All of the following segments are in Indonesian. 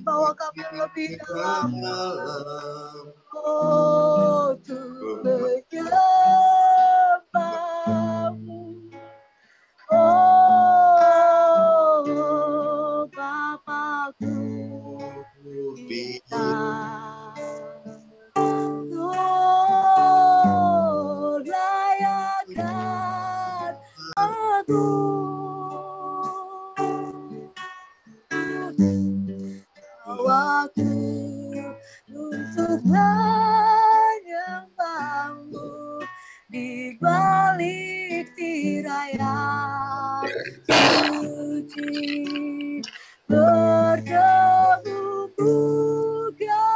bawa kami lebih dalam. Oh, Tuhan menyembahmu. Oh, Bapakku kita. Oh, layakan aku. Waktu untuk menyembahmu di balik tirai yang suci, bertemu muka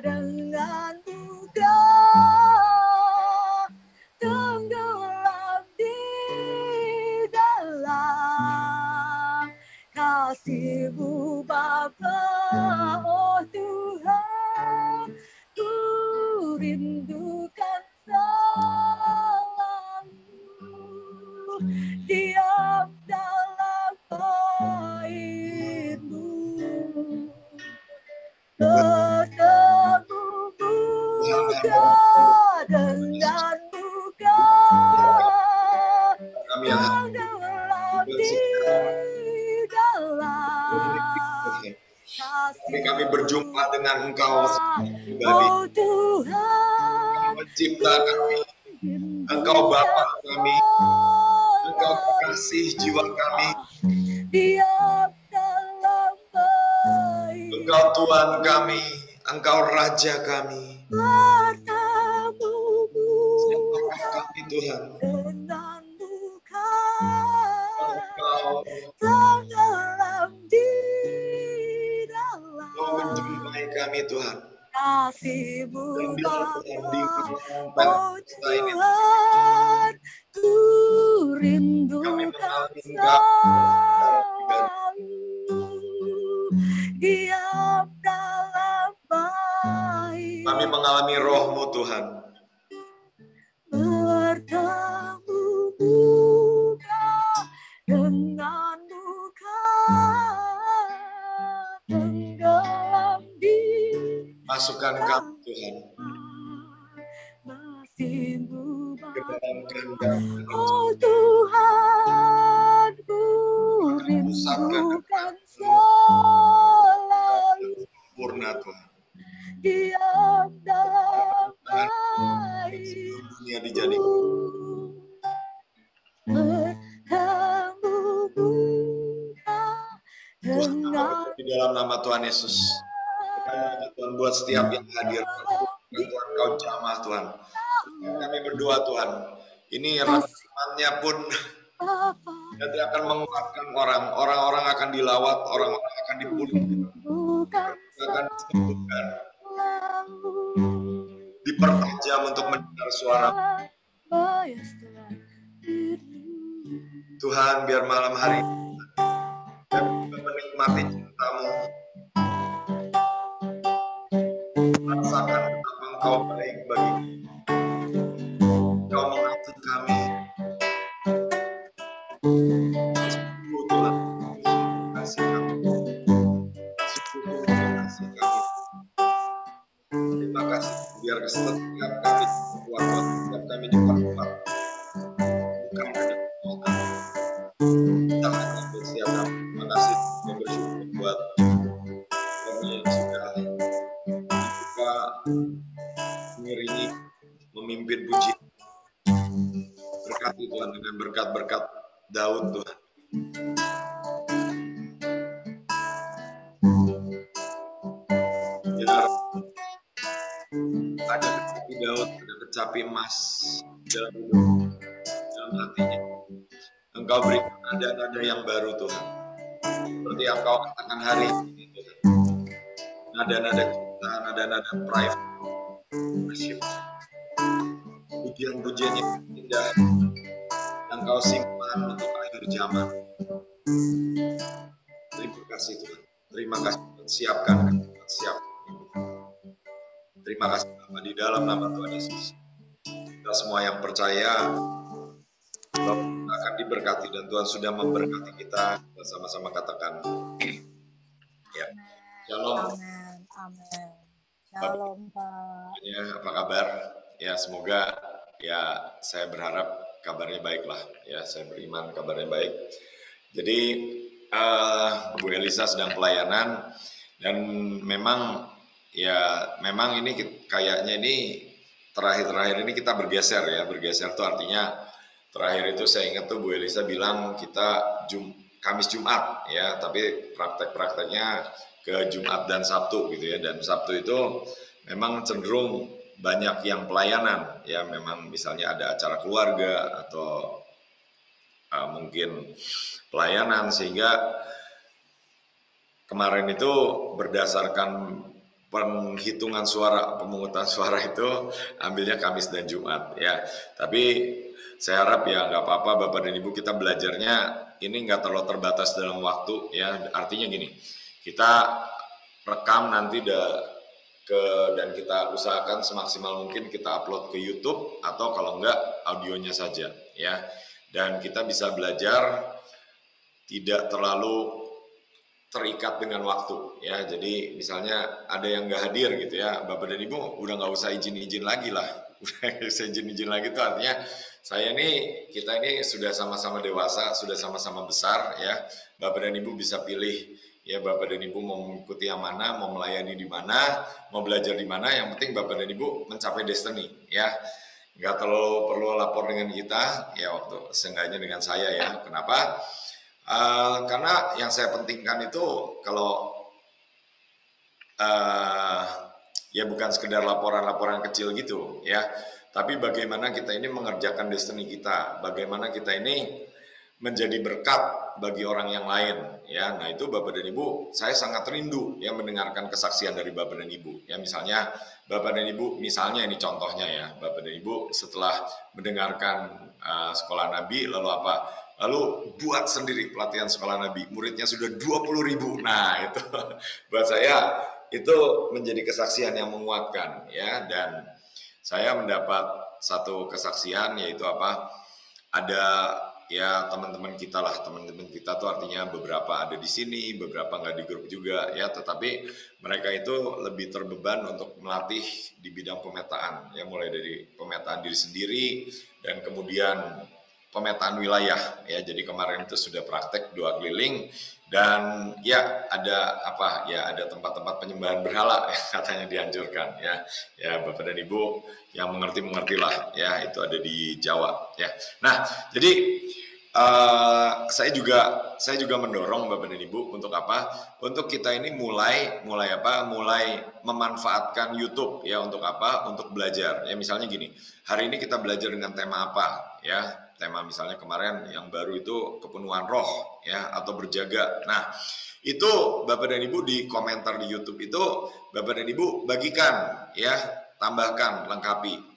dengan muka, tenggelam di dalam kasih-Mu Bapa. Oh Tuhan, ku rindukan selalu diam dalam bait-Mu, bertemu muka dengan muka, tenggelam di dalam. Kami berjumpa dengan Engkau pribadi. Oh Tuhan, Mencipta kami, Engkau Bapa kami, Engkau kekasih jiwa kami, diam dalam bait, Engkau Tuhan kami, Engkau Raja kami. bertemu Siapakah kami Tuhan? dengan muka, Engkau tenggelam di mau dalam menjumpai kami Tuhan. kasih-Mu Dan biar Bapa. Tuhan di Oh kita ini Tuhan, ku kami rindukan mengalami Engkau selalu diam dalam bait, kami mengalami Roh-Mu Tuhan. bertemu muka dengan muka, tenggelam di Masukkan kami Tuhan kasih-Mu ke Bapa. dalam kehendak. Oh Tuhan, ku rindukan selalu Sempurna Tuhan. diam dalam Sebelum bait, dunia dijadikan. bertemu muka Tuhan, dengan di dalam nama Tuhan Yesus. Tuhan buat setiap yang hadir. Tuhan kau jamah Tuhan. Kami berdoa Tuhan. Ini rekamannya pun Bapa. nanti akan menguatkan orang-orang akan dilawat, orang-orang akan dipulihkan, Bukan akan disembuhkan, selalu dipertajam untuk mendengar suara Tuhan. Biar malam hari kami menikmati cinta-Mu, rasakan betapa Engkau baik bagi kami. Engkau mengasihi kami. Sungguh Tuhan, sungguh kasih kami. Sungguh kasih kami. Terima kasih biar setiap kami kuat, setiap kami diperkuat. Bukan kami kuat. Jangan kami setiap kami. Terima kasih kami bersyukur buat kami yang sudah dibuka, mengiringi, memimpin pujian. Berkati Tuhan dengan berkat-berkat Daud Tuhan. Biar ada kecapi Daud, ada kecapi emas dalam hidup, dalam hatinya. Engkau berikan nada-nada yang baru Tuhan. Seperti yang Kau katakan hari ini Tuhan. Nada-nada cinta, nada-nada private worship. Pujian-pujian yang indah yang Kau simpan untuk akhir zaman. Terima kasih Tuhan. Terima kasih Tuhan. Siapkan, siap. Terima kasih Bapa di dalam nama Tuhan Yesus. Kita semua yang percaya bahwa kita akan diberkati dan Tuhan sudah memberkati kita. Kita sama-sama katakan Ya, Amin. shalom. Amin. Amin. Shalom, Pak. Ya, apa kabar? Ya, semoga ya saya berharap kabarnya baik lah. Ya, saya beriman kabarnya baik. Jadi Bu Elisa sedang pelayanan dan memang memang ini kayaknya ini terakhir-terakhir ini kita bergeser ya. Bergeser tuh artinya terakhir itu saya ingat tuh Bu Elisa bilang kita Kamis Jumat ya, tapi praktek-prakteknya ke Jumat dan Sabtu gitu ya. Dan Sabtu itu memang cenderung banyak yang pelayanan ya, memang misalnya ada acara keluarga atau mungkin pelayanan, sehingga kemarin itu berdasarkan penghitungan suara, pemungutan suara itu ambilnya Kamis dan Jumat ya. Tapi saya harap ya nggak apa-apa Bapak dan Ibu, kita belajarnya ini nggak terlalu terbatas dalam waktu ya. Artinya gini, kita rekam nanti dan kita usahakan semaksimal mungkin kita upload ke YouTube atau kalau enggak audionya saja ya. Dan kita bisa belajar tidak terlalu terikat dengan waktu ya. Jadi misalnya ada yang nggak hadir gitu ya, Bapak dan Ibu udah nggak usah izin-izin lagi lah. Udah nggak usah izin-izin lagi tuh artinya kita ini sudah sama-sama dewasa, sudah sama-sama besar ya. Bapak dan Ibu bisa pilih ya, Bapak dan Ibu mau mengikuti yang mana, mau melayani di mana, mau belajar di mana. Yang penting Bapak dan Ibu mencapai destiny ya. Nggak terlalu perlu lapor dengan kita ya, waktu seenggaknya dengan saya ya. Kenapa? Karena yang saya pentingkan itu kalau ya bukan sekedar laporan-laporan kecil gitu ya, tapi bagaimana kita ini mengerjakan destiny kita, bagaimana kita ini menjadi berkat bagi orang yang lain ya. Nah itu Bapak dan Ibu, saya sangat rindu ya mendengarkan kesaksian dari Bapak dan Ibu ya. Misalnya Bapak dan Ibu, misalnya ini contohnya ya, Bapak dan Ibu setelah mendengarkan sekolah Nabi lalu apa? Lalu buat sendiri pelatihan sekolah Nabi, muridnya sudah 20.000. Nah itu buat saya itu menjadi kesaksian yang menguatkan ya. Dan saya mendapat satu kesaksian, yaitu apa? Ada ya teman-teman kita lah, teman-teman kita tuh artinya beberapa ada di sini, beberapa nggak di grup juga ya, tetapi mereka itu lebih terbeban untuk melatih di bidang pemetaan ya, mulai dari pemetaan diri sendiri dan kemudian pemetaan wilayah ya. Jadi kemarin itu sudah praktek 2 keliling dan ya ada apa ya, ada tempat-tempat penyembahan berhala ya, katanya dihancurkan ya. Ya Bapak dan Ibu yang mengerti-mengertilah ya, itu ada di Jawa ya. Nah, jadi saya juga mendorong Bapak dan Ibu untuk apa? Untuk kita ini mulai memanfaatkan YouTube ya, untuk apa? Untuk belajar. Ya misalnya gini, hari ini kita belajar dengan tema apa ya? Tema misalnya kemarin yang baru itu kepenuhan roh ya, atau berjaga. Nah, itu Bapak dan Ibu di komentar di YouTube itu Bapak dan Ibu bagikan ya, tambahkan,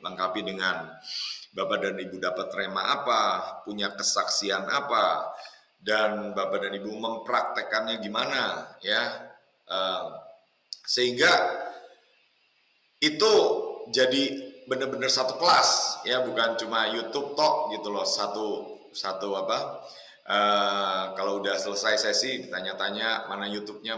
lengkapi dengan Bapak dan Ibu dapat rema apa, punya kesaksian apa, dan Bapak dan Ibu mempraktekannya gimana ya, sehingga itu jadi benar-benar satu kelas ya, bukan cuma YouTube tok gitu loh, satu apa, kalau udah selesai sesi ditanya-tanya mana YouTube-nya,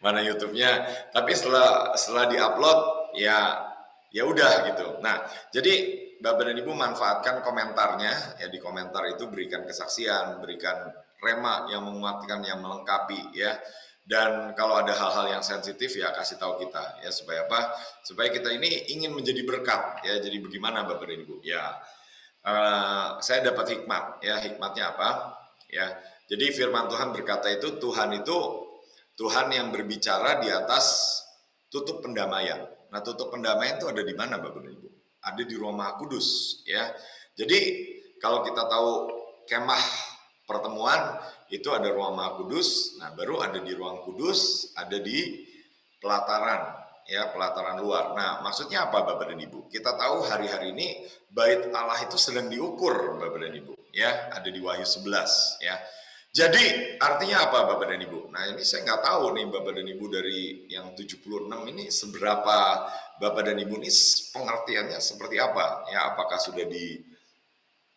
mana YouTube-nya, tapi setelah diupload ya udah gitu. Nah, jadi Bapak dan Ibu manfaatkan komentarnya ya, di komentar itu berikan kesaksian, berikan rema yang menguatkan, yang melengkapi ya. Dan kalau ada hal-hal yang sensitif ya kasih tahu kita ya, supaya apa? Supaya kita ini ingin menjadi berkat ya. Jadi bagaimana Bapak dan Ibu? Ya, saya dapat hikmat ya. Hikmatnya apa? Ya, jadi firman Tuhan berkata itu Tuhan yang berbicara di atas tutup pendamaian. Nah, tutup pendamaian itu ada di mana Bapak dan Ibu? Ada di Ruang Maha Kudus ya. Jadi kalau kita tahu kemah pertemuan itu ada Ruang Maha Kudus, nah baru ada di Ruang Kudus, ada di pelataran ya, pelataran luar. Nah, maksudnya apa Bapak dan Ibu? Kita tahu hari-hari ini bait Allah itu sedang diukur Bapak dan Ibu ya, ada di Wahyu 11 ya. Jadi artinya apa Bapak dan Ibu? Nah, ini saya nggak tahu nih Bapak dan Ibu dari yang 76 ini seberapa Bapak dan Ibu ini pengertiannya seperti apa ya, apakah sudah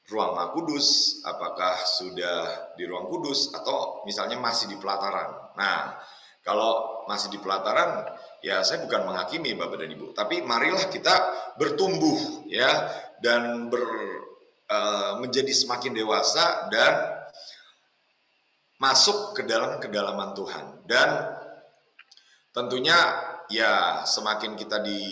ruang Maha Kudus, apakah sudah di ruang kudus, atau misalnya masih di pelataran. Nah, kalau masih di pelataran, ya saya bukan menghakimi Bapak dan Ibu, tapi marilah kita bertumbuh ya, dan menjadi semakin dewasa dan masuk ke dalam kedalaman Tuhan. Dan tentunya ya semakin kita di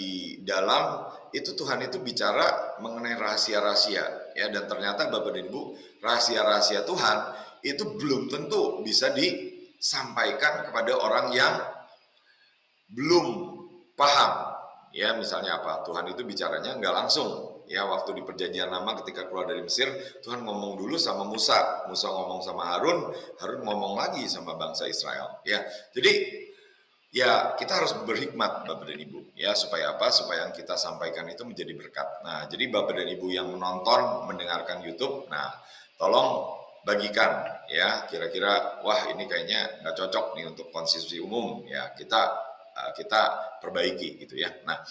dalam itu, Tuhan itu bicara mengenai rahasia-rahasia ya, dan ternyata Bapak dan Ibu, rahasia-rahasia Tuhan itu belum tentu bisa disampaikan kepada orang yang belum paham ya. Misalnya apa? Tuhan itu bicaranya nggak langsung ya. Waktu di perjanjian lama ketika keluar dari Mesir, Tuhan ngomong dulu sama Musa, Musa ngomong sama Harun, Harun ngomong lagi sama bangsa Israel ya. Jadi ya kita harus berhikmat Bapak dan Ibu ya, supaya apa? Supaya yang kita sampaikan itu menjadi berkat. Nah, jadi Bapak dan Ibu yang menonton, mendengarkan YouTube, nah tolong bagikan ya, kira-kira wah ini kayaknya nggak cocok nih untuk konsumsi umum ya, kita perbaiki gitu ya. Nah,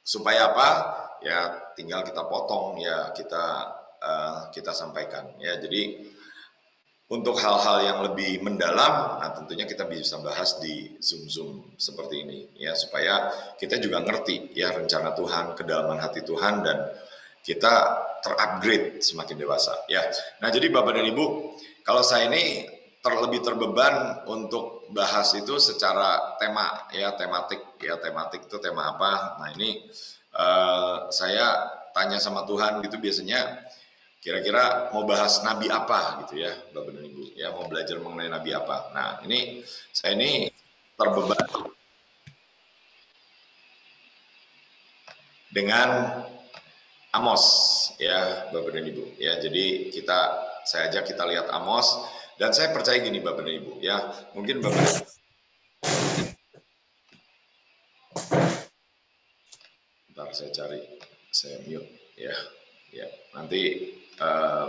supaya apa? Ya tinggal kita potong ya, kita sampaikan ya. Jadi untuk hal-hal yang lebih mendalam, nah tentunya kita bisa bahas di Zoom seperti ini ya, supaya kita juga ngerti ya rencana Tuhan, kedalaman hati Tuhan, dan kita terupgrade semakin dewasa ya. Nah, jadi Bapak dan Ibu, kalau saya ini lebih terbeban untuk bahas itu secara tema ya, tematik ya. Tematik itu tema apa? Nah, ini saya tanya sama Tuhan gitu biasanya, kira-kira mau bahas nabi apa gitu ya Bapak dan Ibu ya, mau belajar mengenai nabi apa. Nah, ini saya ini terbeban dengan Amos ya Bapak dan Ibu ya. Jadi saya ajak kita lihat Amos, dan saya percaya gini Bapak dan Ibu ya, mungkin Bapak dan Ibu, bentar saya cari, saya mute ya. Nanti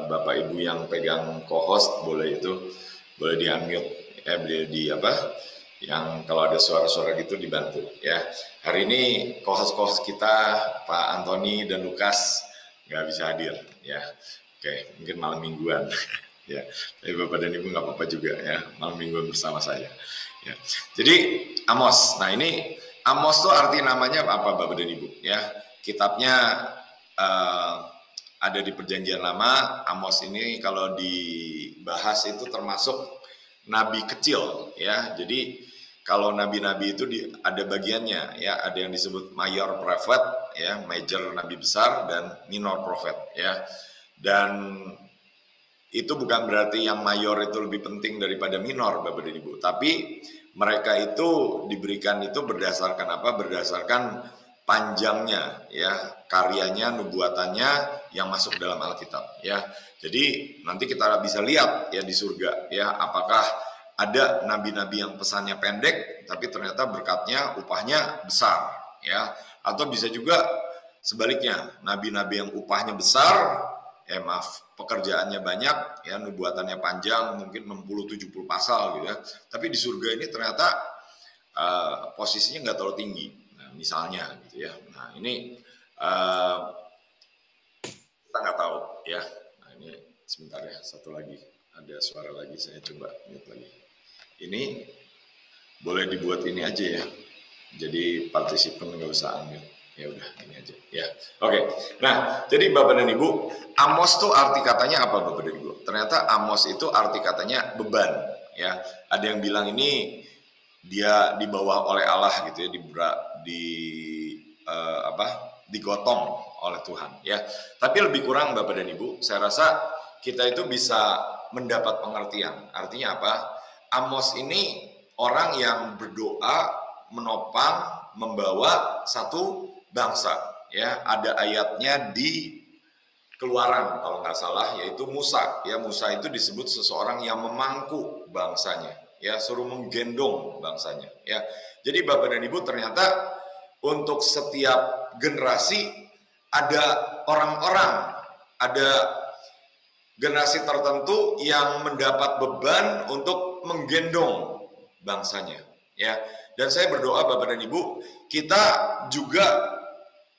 Bapak Ibu yang pegang co-host boleh di unmute ya, boleh di apa, yang kalau ada suara-suara gitu dibantu ya. Hari ini co-host kita Pak Antoni dan Lukas nggak bisa hadir ya. Oke, mungkin malam mingguan ya. Tapi Bapak dan Ibu nggak apa-apa juga ya, malam mingguan bersama saya ya. Jadi Amos, nah ini Amos tuh arti namanya apa Bapak dan Ibu ya? Kitabnya ada di perjanjian lama. Amos ini kalau dibahas itu termasuk nabi kecil ya. Jadi kalau nabi-nabi itu ada bagiannya ya, ada yang disebut major prophet ya, major nabi besar, dan minor prophet ya. Dan itu bukan berarti yang mayor itu lebih penting daripada minor Bapak dan Ibu, tapi mereka itu diberikan itu berdasarkan apa? Berdasarkan panjangnya ya, karyanya, nubuatannya yang masuk dalam Alkitab ya. Jadi nanti kita bisa lihat ya di surga ya, apakah ada nabi-nabi yang pesannya pendek tapi ternyata berkatnya, upahnya besar ya, atau bisa juga sebaliknya, nabi-nabi yang upahnya besar pekerjaannya banyak ya, nubuatannya panjang, mungkin 60-70 pasal gitu ya, tapi di surga ini ternyata posisinya nggak terlalu tinggi. Nah, misalnya gitu ya. Nah, ini kita nggak tahu ya. Nah, ini sebentar ya, satu lagi ada suara lagi, saya coba mute lagi. Ini boleh dibuat ini aja ya, jadi partisipan nggak usah unmute. Ya udah, ini aja ya. Oke. Nah, jadi Bapak dan Ibu, Amos tuh arti katanya apa Bapak dan Ibu? Ternyata Amos itu arti katanya beban ya. Ada yang bilang ini dia dibawa oleh Allah gitu ya, digotong oleh Tuhan ya. Tapi lebih kurang Bapak dan Ibu, saya rasa kita itu bisa mendapat pengertian. Artinya apa? Amos ini orang yang berdoa menopang, membawa satu bangsa ya. Ada ayatnya di Keluaran kalau nggak salah, yaitu Musa ya. Musa itu disebut seseorang yang memangku bangsanya ya, suruh menggendong bangsanya ya. Jadi Bapak dan Ibu, ternyata untuk setiap generasi ada orang-orang, ada generasi tertentu yang mendapat beban untuk menggendong bangsanya ya. Dan saya berdoa Bapak dan Ibu, kita juga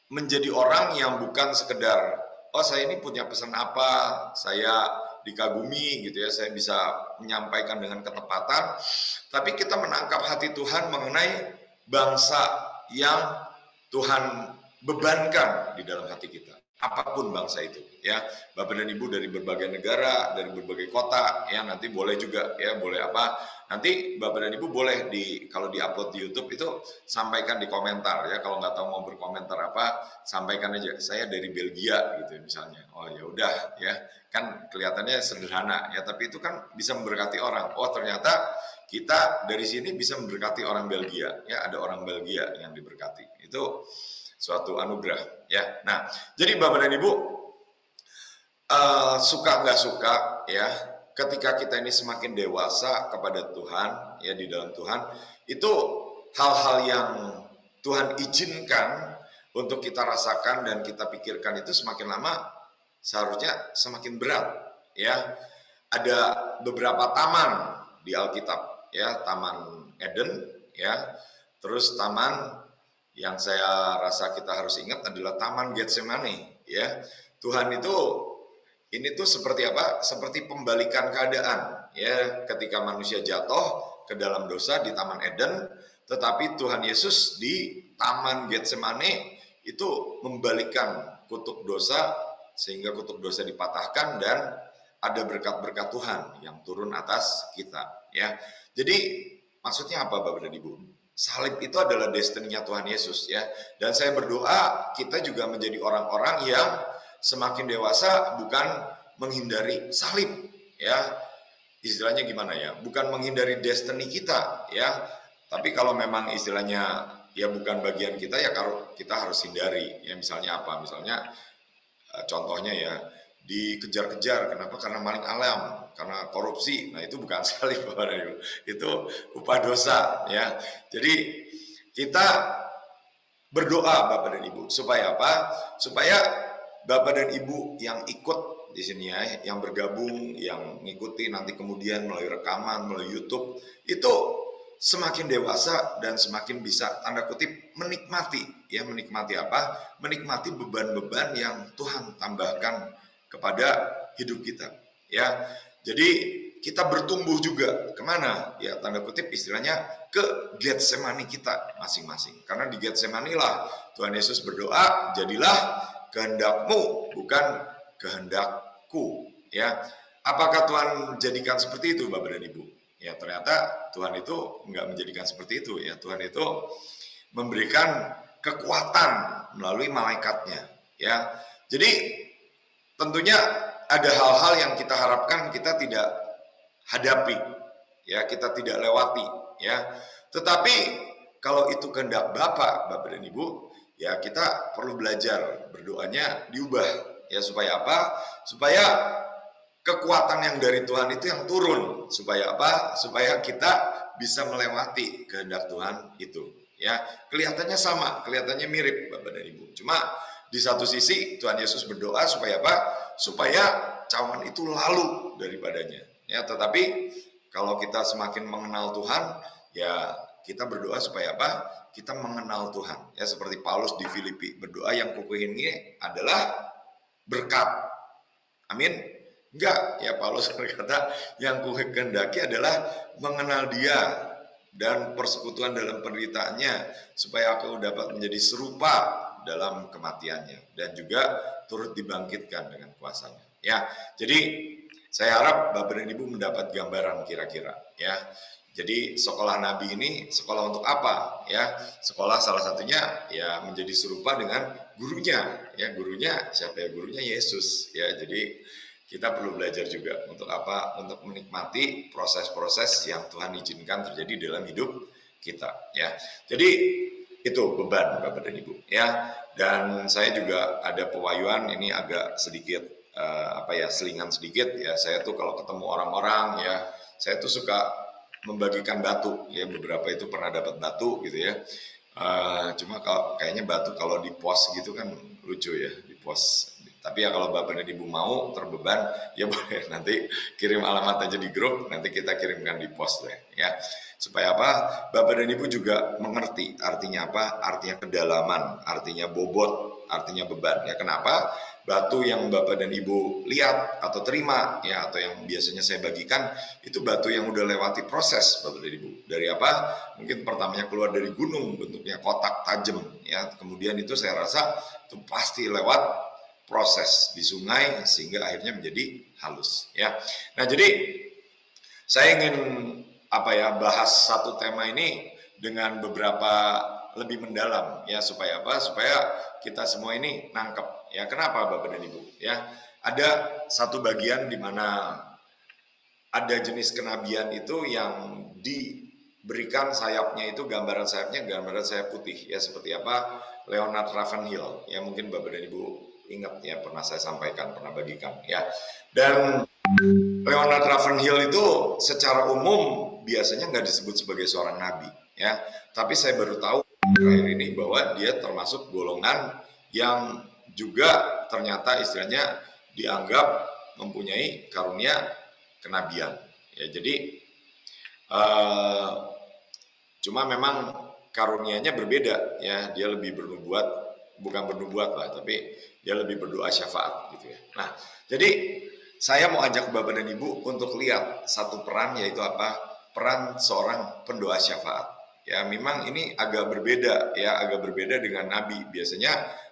menjadi orang yang bukan sekedar oh saya ini punya pesan apa, saya dikagumi gitu ya, saya bisa menyampaikan dengan ketepatan, tapi kita menangkap hati Tuhan mengenai bangsa yang Tuhan bebankan di dalam hati kita. Apapun bangsa itu ya, Bapak dan Ibu dari berbagai negara, dari berbagai kota ya, nanti boleh juga ya, boleh apa, nanti Bapak dan Ibu boleh kalau diupload di YouTube itu sampaikan di komentar ya, kalau nggak tahu mau berkomentar apa, sampaikan aja saya dari Belgia gitu misalnya. Oh ya udah ya, kan kelihatannya sederhana ya, tapi itu kan bisa memberkati orang. Oh ternyata kita dari sini bisa memberkati orang Belgia ya, ada orang Belgia yang diberkati. Itu suatu anugerah ya. Nah, jadi Bapak dan Ibu, suka nggak suka ya, ketika kita ini semakin dewasa kepada Tuhan ya, di dalam Tuhan, itu hal-hal yang Tuhan izinkan untuk kita rasakan dan kita pikirkan itu semakin lama seharusnya semakin berat ya. Ada beberapa taman di Alkitab ya, Taman Eden ya, terus taman yang saya rasa kita harus ingat adalah Taman Getsemani ya. Tuhan itu ini tuh seperti apa? Seperti pembalikan keadaan ya, ketika manusia jatuh ke dalam dosa di Taman Eden, tetapi Tuhan Yesus di Taman Getsemani itu membalikan kutub dosa sehingga kutub dosa dipatahkan dan ada berkat-berkat Tuhan yang turun atas kita ya. Jadi maksudnya apa Bapak dan Ibu? Salib itu adalah destininya Tuhan Yesus ya. Dan saya berdoa kita juga menjadi orang-orang yang semakin dewasa bukan menghindari salib ya. Istilahnya gimana ya? Bukan menghindari destiny kita ya. Tapi kalau memang istilahnya ya bukan bagian kita ya, kalau kita harus hindari ya. Misalnya apa? Misalnya contohnya ya, dikejar-kejar. Kenapa? Karena maling alam, karena korupsi. Nah itu bukan salib Bapak dan Ibu, itu upah dosa ya. Jadi kita berdoa Bapak dan Ibu supaya apa? Supaya Bapak dan Ibu yang ikut di sini ya, yang bergabung, yang mengikuti nanti kemudian melalui rekaman, melalui YouTube, itu semakin dewasa dan semakin bisa tanda kutip menikmati ya. Menikmati apa? Menikmati beban-beban yang Tuhan tambahkan kepada hidup kita ya. Jadi kita bertumbuh juga kemana ya, tanda kutip istilahnya ke Getsemani kita masing-masing. Karena di Getsemani lah Tuhan Yesus berdoa, jadilah kehendakmu bukan kehendakku ya. Apakah Tuhan jadikan seperti itu Bapak dan Ibu? Ya ternyata Tuhan itu enggak menjadikan seperti itu ya. Tuhan itu memberikan kekuatan melalui malaikatnya ya. Jadi tentunya ada hal-hal yang kita harapkan kita tidak hadapi ya, kita tidak lewati ya. Tetapi kalau itu kehendak Bapak dan Ibu ya, kita perlu belajar berdoanya diubah ya. Supaya apa? Supaya kekuatan yang dari Tuhan itu yang turun. Supaya apa? Supaya kita bisa melewati kehendak Tuhan itu ya. Kelihatannya sama, kelihatannya mirip Bapak dan Ibu. Cuma di satu sisi Tuhan Yesus berdoa supaya apa? Supaya cawan itu lalu daripadanya ya. Tetapi kalau kita semakin mengenal Tuhan ya, kita berdoa supaya apa? Kita mengenal Tuhan ya. Seperti Paulus di Filipi berdoa, yang kukehendaki adalah berkat. Amin. Enggak ya, Paulus berkata yang kukehendaki adalah mengenal Dia dan persekutuan dalam penderitaannya, supaya aku dapat menjadi serupa dalam kematiannya dan juga turut dibangkitkan dengan kuasanya ya. Jadi saya harap Bapak dan Ibu mendapat gambaran kira-kira ya. Jadi sekolah Nabi ini sekolah untuk apa ya? Sekolah salah satunya ya menjadi serupa dengan gurunya ya. Gurunya siapa ya? Gurunya Yesus ya. Jadi kita perlu belajar juga untuk apa? Untuk menikmati proses-proses yang Tuhan izinkan terjadi dalam hidup kita ya. Jadi itu beban Bapak dan Ibu ya. Dan saya juga ada pewahyuan ini agak sedikit selingan sedikit ya. Saya tuh kalau ketemu orang-orang ya, saya tuh suka membagikan batu ya. Beberapa itu pernah dapat batu gitu ya. Cuma kayaknya batu kalau di pos gitu kan lucu ya, di pos. Tapi ya kalau Bapak dan Ibu mau terbeban ya boleh nanti kirim alamat aja di grup, nanti kita kirimkan di pos deh ya. Supaya apa? Bapak dan Ibu juga mengerti artinya apa? Artinya kedalaman, artinya bobot, artinya beban ya. Kenapa? batu yang Bapak dan Ibu lihat atau terima ya, atau yang biasanya saya bagikan itu batu yang udah lewati proses Bapak dan Ibu. Dari apa? Mungkin pertamanya keluar dari gunung, bentuknya kotak tajam ya. Kemudian itu saya rasa itu pasti lewat proses di sungai sehingga akhirnya menjadi halus ya. Nah, jadi saya ingin bahas satu tema ini dengan beberapa lebih mendalam ya, supaya apa? Supaya kita semua ini nangkep ya. Kenapa Bapak dan Ibu ya? Ada satu bagian di mana ada jenis kenabian itu yang diberikan sayapnya itu gambaran sayap putih ya, seperti apa? Leonard Ravenhill ya, mungkin Bapak dan Ibu ingat ya, pernah saya sampaikan, pernah bagikan ya. Dan Leonard Ravenhill itu secara umum biasanya nggak disebut sebagai seorang nabi ya, tapi saya baru tahu terakhir ini bahwa dia termasuk golongan yang juga ternyata istilahnya dianggap mempunyai karunia kenabian ya. Jadi cuma memang karunianya berbeda ya, dia lebih bukan bernubuat lah, tapi dia lebih berdoa syafaat gitu ya. Nah, jadi saya mau ajak Bapak dan Ibu untuk lihat satu peran, yaitu apa? Peran seorang pendoa syafaat. Ya, memang ini agak berbeda ya, agak berbeda dengan nabi. Biasanya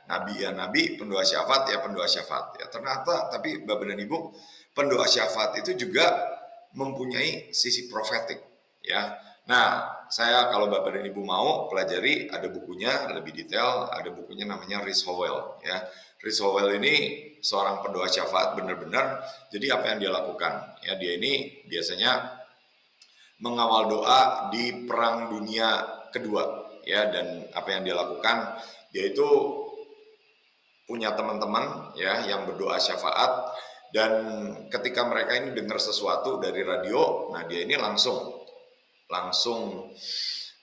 nabi, pendoa syafaat ya, pendoa syafaat ya. Ternyata tapi Bapak dan Ibu, pendoa syafaat itu juga mempunyai sisi profetik ya. Nah, saya kalau Bapak dan Ibu mau pelajari, ada bukunya lebih detail, ada bukunya namanya Rhys Howell ya. Rhys Howell ini seorang pendoa syafaat benar-benar. Jadi apa yang dia lakukan ya, dia ini biasanya mengawal doa di Perang Dunia Kedua ya. Dan apa yang dia lakukan, dia itu punya teman-teman ya yang berdoa syafaat, dan ketika mereka ini dengar sesuatu dari radio, nah dia ini langsung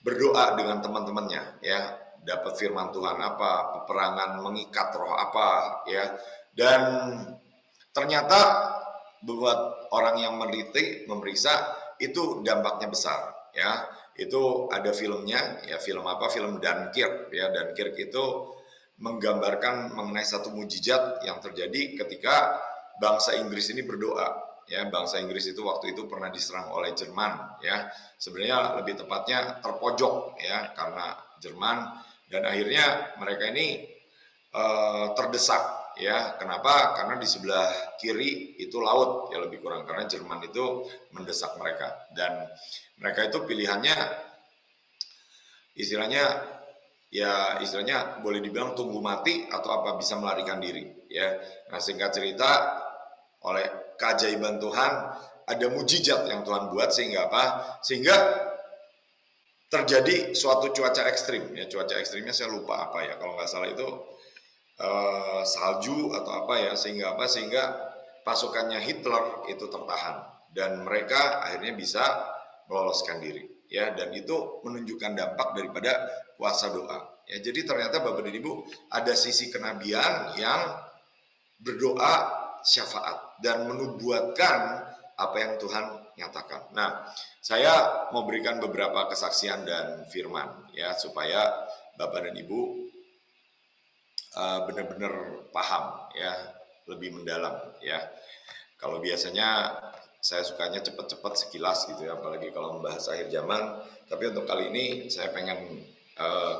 berdoa dengan teman-temannya ya, dapat firman Tuhan apa, peperangan mengikat roh apa ya. Dan ternyata buat orang yang meneliti, memeriksa, itu dampaknya besar ya. Itu ada filmnya ya, film apa? Film Dunkirk ya. Dunkirk itu menggambarkan mengenai satu mujizat yang terjadi ketika bangsa Inggris ini berdoa ya. Bangsa Inggris itu waktu itu pernah diserang oleh Jerman ya. Sebenarnya lebih tepatnya terpojok ya karena Jerman, dan akhirnya mereka ini terdesak ya. Kenapa? Karena di sebelah kiri itu laut ya, lebih kurang, karena Jerman itu mendesak mereka, dan mereka itu pilihannya istilahnya boleh dibilang tunggu mati atau apa, bisa melarikan diri ya. Nah, singkat cerita, oleh keajaiban Tuhan ada mujizat yang Tuhan buat, sehingga apa? Sehingga terjadi suatu cuaca ekstrim ya. Cuaca ekstrimnya saya lupa apa ya, kalau nggak salah itu salju atau apa ya, sehingga apa? Sehingga pasukannya Hitler itu tertahan dan mereka akhirnya bisa meloloskan diri ya. Dan itu menunjukkan dampak daripada kuasa doa ya. Jadi ternyata Bapak dan Ibu, ada sisi kenabian yang berdoa syafaat dan menubuatkan apa yang Tuhan nyatakan. Nah, saya mau berikan beberapa kesaksian dan firman ya, supaya Bapak dan Ibu benar-benar paham ya, lebih mendalam ya. Kalau biasanya saya sukanya cepat-cepat sekilas gitu ya, apalagi kalau membahas akhir zaman. Tapi untuk kali ini saya pengen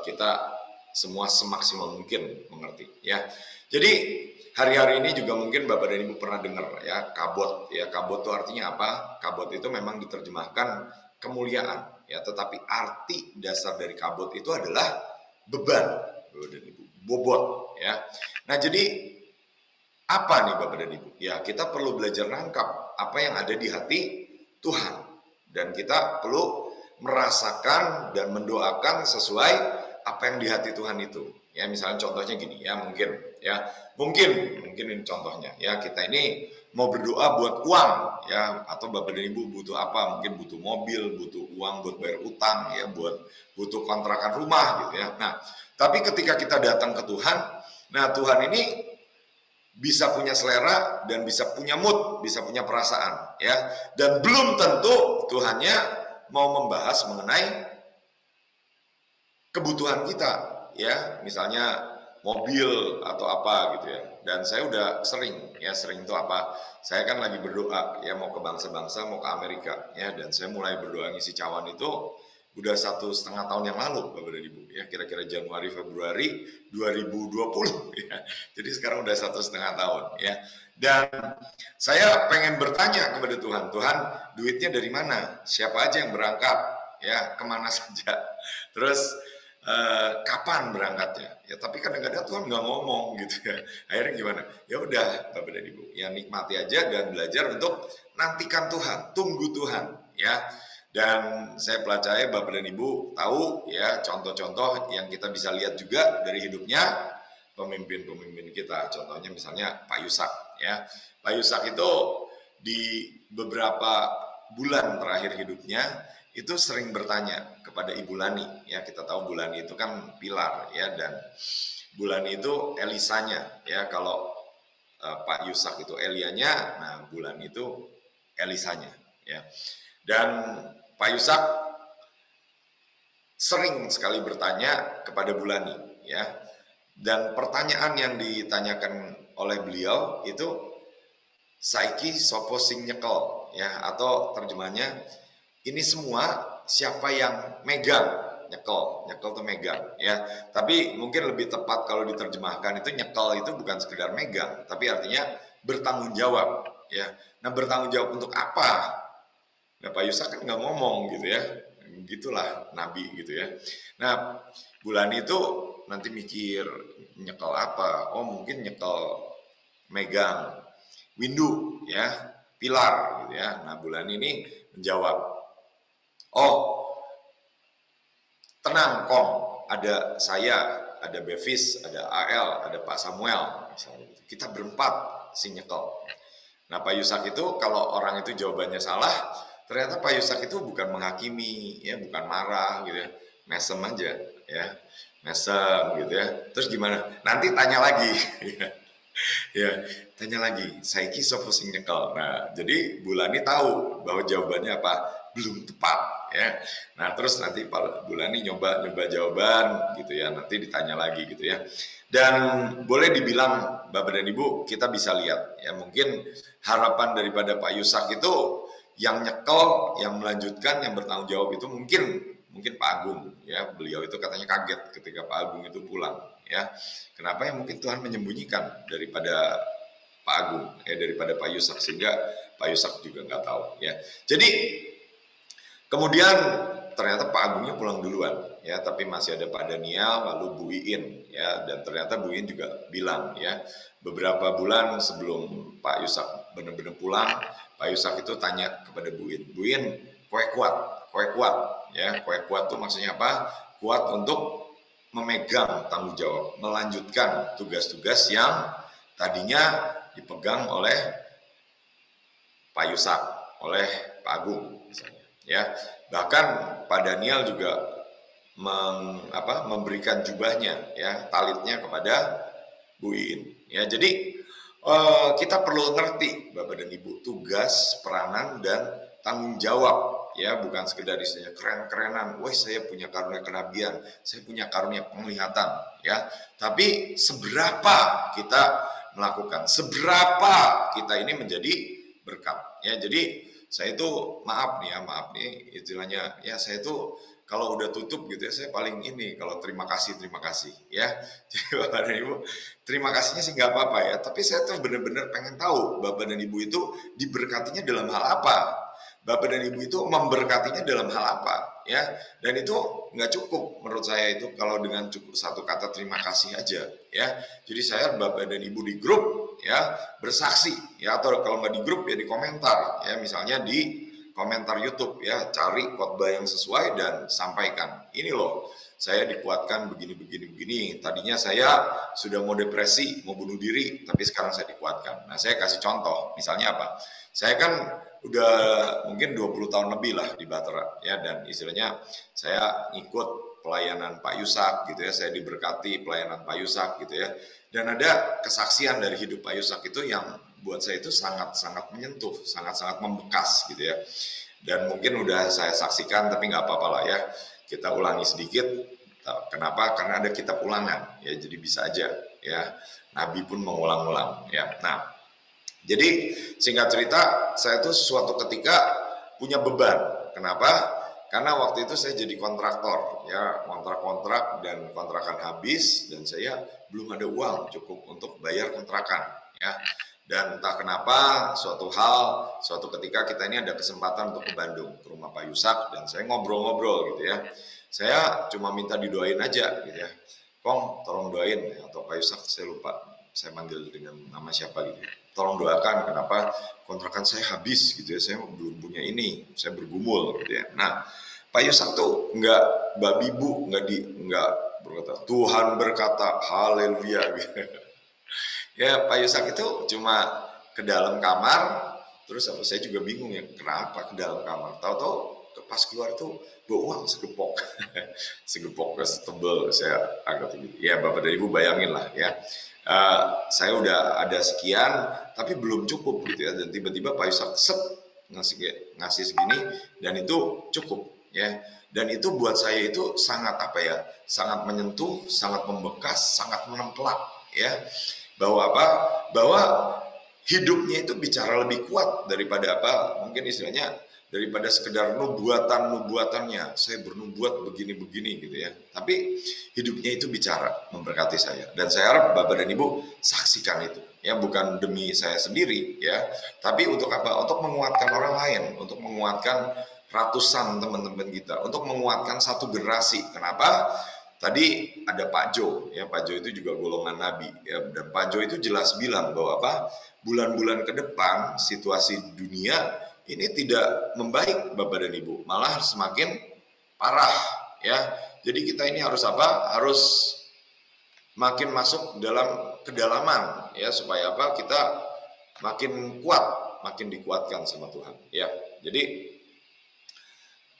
kita semua semaksimal mungkin mengerti ya. Jadi hari-hari ini juga mungkin Bapak dan Ibu pernah dengar ya, kabot ya. Kabot itu artinya apa? Kabot itu memang diterjemahkan kemuliaan ya, tetapi arti dasar dari kabot itu adalah beban Bapak dan Ibu, bobot ya. Nah, jadi apa nih Bapak dan Ibu? Ya, kita perlu belajar nangkap apa yang ada di hati Tuhan, dan kita perlu merasakan dan mendoakan sesuai apa yang di hati Tuhan itu. Ya, misalnya contohnya gini ya, mungkin ini contohnya ya, kita ini mau berdoa buat uang ya, atau Bapak dan Ibu butuh apa? Mungkin butuh mobil, butuh uang buat bayar utang ya, butuh kontrakan rumah gitu ya. Nah, tapi ketika kita datang ke Tuhan, nah Tuhan ini bisa punya selera dan bisa punya mood, bisa punya perasaan ya, dan belum tentu Tuhannya mau membahas mengenai kebutuhan kita ya, misalnya mobil atau apa gitu ya. Dan saya udah sering itu apa? Saya kan lagi berdoa ya, mau ke bangsa-bangsa, mau ke Amerika ya, dan saya mulai berdoa ngisi cawan itu udah 1,5 tahun yang lalu, Bapak dan Ibu ya, kira-kira Januari Februari 2020 ya. Jadi sekarang udah 1,5 tahun ya. Dan saya pengen bertanya kepada Tuhan, Tuhan duitnya dari mana? Siapa aja yang berangkat? Ya, kemana saja? Terus kapan berangkatnya? Ya, tapi kadang-kadang Tuhan nggak ngomong gitu ya. Akhirnya gimana? Ya udah, Bapak dan Ibu, ya nikmati aja dan belajar untuk nantikan Tuhan, tunggu Tuhan ya. Dan saya percaya Bapak dan Ibu tahu ya contoh-contoh yang kita bisa lihat juga dari hidupnya pemimpin-pemimpin kita. Contohnya misalnya Pak Yusak ya. Pak Yusak itu di beberapa bulan terakhir hidupnya itu sering bertanya kepada Ibu Lani ya. Kita tahu Bu Lani itu kan pilar ya, dan Bu Lani itu Elisanya ya. Kalau Pak Yusak itu Elianya, nah Bu Lani itu Elisanya ya. Dan Pak Yusak sering sekali bertanya kepada Bu Lani ya. Dan pertanyaan yang ditanyakan oleh beliau itu saiki sopo sing nyekel ya, atau terjemahnya ini semua siapa yang megang. Nyekel tuh megang ya. Tapi mungkin lebih tepat kalau diterjemahkan itu nyekel itu bukan sekedar megang, tapi artinya bertanggung jawab ya. Nah, bertanggung jawab untuk apa? Nah, Pak Yusak kan nggak ngomong gitu ya, gitulah Nabi gitu ya. Nah, bulan itu nanti mikir nyekel apa? Oh, mungkin nyekel megang windu ya, pilar gitu ya. Nah, bulan ini menjawab, oh tenang Kong, ada saya, ada Bevis, ada AL, ada Pak Samuel, misalnya gitu. Kita berempat si nyekel. Nah, Pak Yusak itu kalau orang itu jawabannya salah, ternyata Pak Yusak itu bukan menghakimi, ya, bukan marah gitu ya, mesem aja, ya, mesem gitu ya. Terus gimana? Nanti tanya lagi, ya, tanya lagi. Saiki sopo sing nyekel. Nah, jadi Bulani tahu bahwa jawabannya apa? Belum tepat, ya. Nah, terus nanti Pak Bulani nyoba jawaban gitu ya. Nanti ditanya lagi gitu ya. Dan boleh dibilang Bapak dan Ibu, kita bisa lihat ya, mungkin harapan daripada Pak Yusak itu yang nyekel, yang melanjutkan, yang bertanggung jawab itu mungkin Pak Agung ya. Beliau itu katanya kaget ketika Pak Agung itu pulang ya. Kenapa ya, mungkin Tuhan menyembunyikan daripada Pak Agung daripada Pak Yusak, sehingga Pak Yusak juga nggak tahu ya. Jadi kemudian ternyata Pak Agungnya pulang duluan ya, tapi masih ada Pak Daniel, lalu Bu Iin ya, dan ternyata Bu Iin juga bilang ya, beberapa bulan sebelum Pak Yusak benar-benar pulang, Pak Yusak itu tanya kepada Bu Iin, kue kuat ya. Kue kuat itu maksudnya apa? Kuat untuk memegang tanggung jawab, melanjutkan tugas-tugas yang tadinya dipegang oleh Pak Yusak, oleh Pak Agung misalnya ya. Bahkan Pak Daniel juga memberikan jubahnya ya, talitnya kepada Bu Iin ya. Jadi kita perlu ngerti Bapak dan Ibu, tugas, peranan, dan tanggung jawab ya, bukan sekedar istilahnya keren-kerenan, wah saya punya karunia kenabian, saya punya karunia penglihatan ya, tapi seberapa kita melakukan, seberapa kita ini menjadi berkat ya. Jadi saya itu maaf nih istilahnya ya, saya itu kalau udah tutup gitu ya, saya paling ini kalau terima kasih ya. Jadi Bapak dan Ibu, terima kasihnya sih nggak apa-apa ya, tapi saya tuh benar-benar pengen tahu Bapak dan Ibu itu diberkatinya dalam hal apa, Bapak dan Ibu itu memberkatinya dalam hal apa ya. Dan itu nggak cukup menurut saya itu kalau dengan cukup satu kata terima kasih aja ya. Jadi saya Bapak dan Ibu di grup ya bersaksi ya, atau kalau nggak di grup ya di komentar ya, misalnya di komentar YouTube ya, cari khotbah yang sesuai dan sampaikan. Ini loh, saya dikuatkan begini. Tadinya saya sudah mau depresi, mau bunuh diri, tapi sekarang saya dikuatkan. Nah, saya kasih contoh, misalnya apa? Saya kan udah mungkin 20 tahun lebih lah di Bahtera ya, dan istilahnya saya ikut pelayanan Pak Yusak gitu ya, saya diberkati pelayanan Pak Yusak gitu ya. Dan ada kesaksian dari hidup Pak Yusak itu yang buat saya itu sangat-sangat menyentuh, sangat-sangat membekas gitu ya. Dan mungkin udah saya saksikan, tapi nggak apa-apa lah ya, kita ulangi sedikit. Kenapa? Karena ada kitab ulangan ya, jadi bisa aja ya. Nabi pun mengulang-ulang, ya. Nah, jadi singkat cerita, saya tuh suatu ketika punya beban. Kenapa? Karena waktu itu saya jadi kontraktor, ya, kontrak-kontrak dan kontrakan habis dan saya belum ada uang cukup untuk bayar kontrakan, ya. Dan entah kenapa suatu ketika kita ini ada kesempatan untuk ke Bandung, ke rumah Pak Yusak, dan saya ngobrol-ngobrol gitu ya. Saya cuma minta didoain aja gitu ya. Kong, tolong doain, atau Pak Yusak, saya lupa, saya manggil dengan nama siapa gitu. Tolong doakan, kenapa kontrakan saya habis gitu ya, saya belum punya ini, saya bergumul gitu ya. Nah, Pak Yusak tuh nggak babi bu, nggak berkata Tuhan berkata haleluya gitu. Ya Pak Yusak itu cuma ke dalam kamar, terus apa, saya juga bingung ya kenapa ke dalam kamar. Tahu-tahu pas keluar tuh bawa uang segepok, segepok tebel, saya anggap gitu. Ya Bapak dan Ibu bayangin lah ya. Saya udah ada sekian, tapi belum cukup gitu ya. Dan tiba-tiba Pak Yusak ngasih segini, dan itu cukup ya. Dan itu buat saya itu sangat apa ya, sangat menyentuh, sangat membekas, sangat menempelak ya. Bahwa apa? Bahwa hidupnya itu bicara lebih kuat daripada apa? Mungkin istilahnya daripada sekedar nubuatannya. Saya bernubuat begini-begini gitu ya. Tapi hidupnya itu bicara memberkati saya. Dan saya harap Bapak dan Ibu saksikan itu. Ya, bukan demi saya sendiri ya, tapi untuk apa? Untuk menguatkan orang lain, untuk menguatkan ratusan teman-teman kita, untuk menguatkan satu generasi. Kenapa? Tadi ada Pak Jo, ya Pak Jo itu juga golongan Nabi, ya, dan Pak Jo itu jelas bilang bahwa apa, bulan-bulan ke depan situasi dunia ini tidak membaik Bapak dan Ibu, malah semakin parah, ya. Jadi kita ini harus apa? Harus makin masuk dalam kedalaman, ya, supaya apa? Kita makin kuat, makin dikuatkan sama Tuhan, ya. Jadi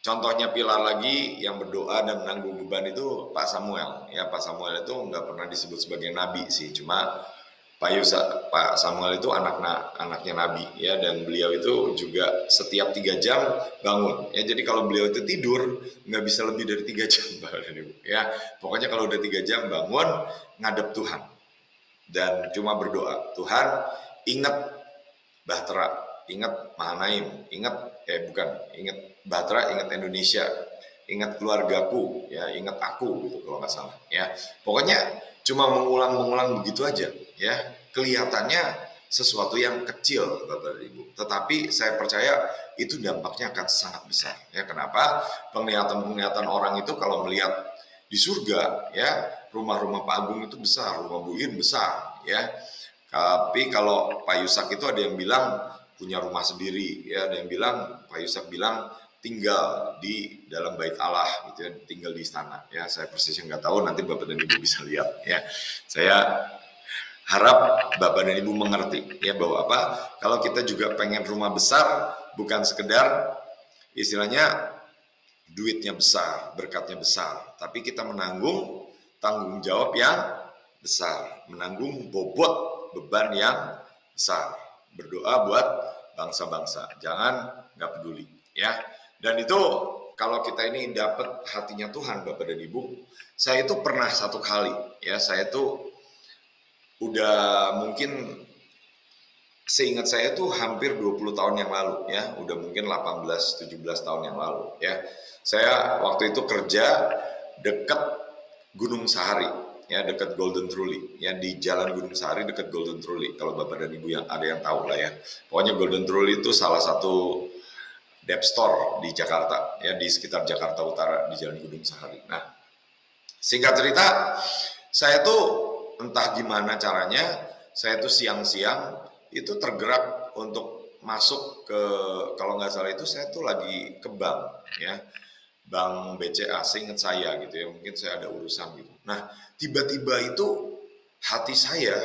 contohnya pilar lagi yang berdoa dan menanggung beban itu Pak Samuel. Ya, Pak Samuel itu nggak pernah disebut sebagai nabi sih, cuma Pak Samuel itu anaknya nabi ya, dan beliau itu juga setiap 3 jam bangun. Ya, jadi kalau beliau itu tidur nggak bisa lebih dari 3 jam, Bapak dan Ibu. Ya, pokoknya kalau udah 3 jam bangun ngadep Tuhan dan cuma berdoa. Tuhan, ingat Bahtera, ingat Mahanaim, ingat Bahtera, ingat Indonesia, ingat keluargaku, ya, ingat aku gitu kalau nggak salah, ya. Pokoknya cuma mengulang begitu aja, ya. Kelihatannya sesuatu yang kecil, Bapak dan Ibu, tetapi saya percaya itu dampaknya akan sangat besar, ya. Kenapa? Penglihatan orang itu kalau melihat di surga, ya, rumah-rumah Pak Agung itu besar, rumah Bu In besar, ya. Tapi kalau Pak Yusak itu ada yang bilang punya rumah sendiri, ya, ada yang bilang, Pak Yusak bilang tinggal di dalam bait Allah gitu ya, tinggal di istana, ya. Saya persisnya nggak tahu, nanti Bapak dan Ibu bisa lihat, ya. Saya harap Bapak dan Ibu mengerti ya bahwa apa, kalau kita juga pengen rumah besar, bukan sekedar istilahnya duitnya besar, berkatnya besar, tapi kita menanggung tanggung jawab yang besar, menanggung bobot beban yang besar, berdoa buat bangsa-bangsa, jangan nggak peduli, ya. Dan itu kalau kita ini dapat hatinya Tuhan, Bapak dan Ibu, saya itu pernah satu kali, ya, saya itu udah mungkin seingat saya tuh hampir 20 tahun yang lalu, ya, udah mungkin 18-17 tahun yang lalu, ya. Saya waktu itu kerja dekat Gunung Sahari, ya, dekat Golden Truly, ya, di Jalan Gunung Sahari dekat Golden Truly. Kalau Bapak dan Ibu yang ada yang tahu lah ya. Pokoknya Golden Truly itu salah satu dep store di Jakarta, ya, di sekitar Jakarta Utara di Jalan Gunung Sahari. Nah, singkat cerita, saya tuh entah gimana caranya, saya tuh siang-siang itu tergerak untuk masuk ke, kalau nggak salah itu saya tuh lagi ke bank, ya, Bank BCA, seingat saya gitu ya, mungkin saya ada urusan gitu. Nah, tiba-tiba itu hati saya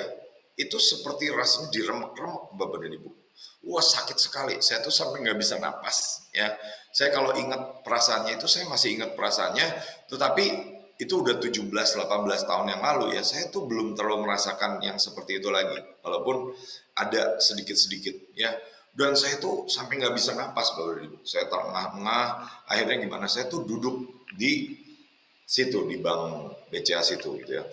itu seperti rasanya diremek-remek, Bapak dan Ibu. Wah, sakit sekali, saya tuh sampai nggak bisa napas, ya. Saya kalau ingat perasaannya itu, saya masih ingat perasaannya, tetapi itu udah 17-18 tahun yang lalu, ya. Saya tuh belum terlalu merasakan yang seperti itu lagi, walaupun ada sedikit-sedikit, ya. Dan saya tuh sampai nggak bisa napas, Bapak Ibu. Saya terengah-engah, akhirnya gimana? Saya tuh duduk di situ, di bank BCA situ gitu ya.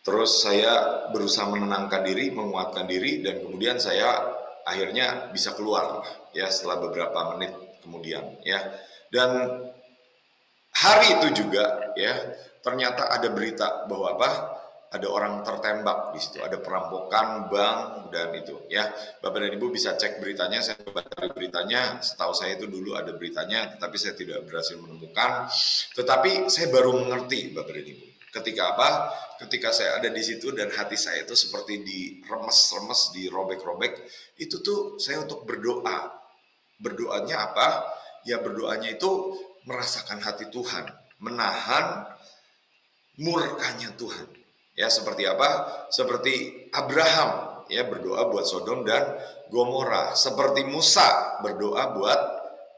Terus saya berusaha menenangkan diri, menguatkan diri, dan kemudian saya akhirnya bisa keluar ya setelah beberapa menit kemudian ya. Dan hari itu juga ya ternyata ada berita bahwa apa? Ada orang tertembak di situ, ada perampokan bank dan itu ya. Bapak dan Ibu bisa cek beritanya, saya baca beritanya, setahu saya itu dulu ada beritanya, tetapi saya tidak berhasil menemukan. Tetapi saya baru mengerti Bapak dan Ibu. Ketika apa? Ketika saya ada di situ dan hati saya itu seperti diremes-remes, dirobek-robek, itu tuh saya untuk berdoa. Berdoanya apa? Ya berdoanya itu merasakan hati Tuhan, menahan murkanya Tuhan. Ya seperti apa? Seperti Abraham ya berdoa buat Sodom dan Gomora, seperti Musa berdoa buat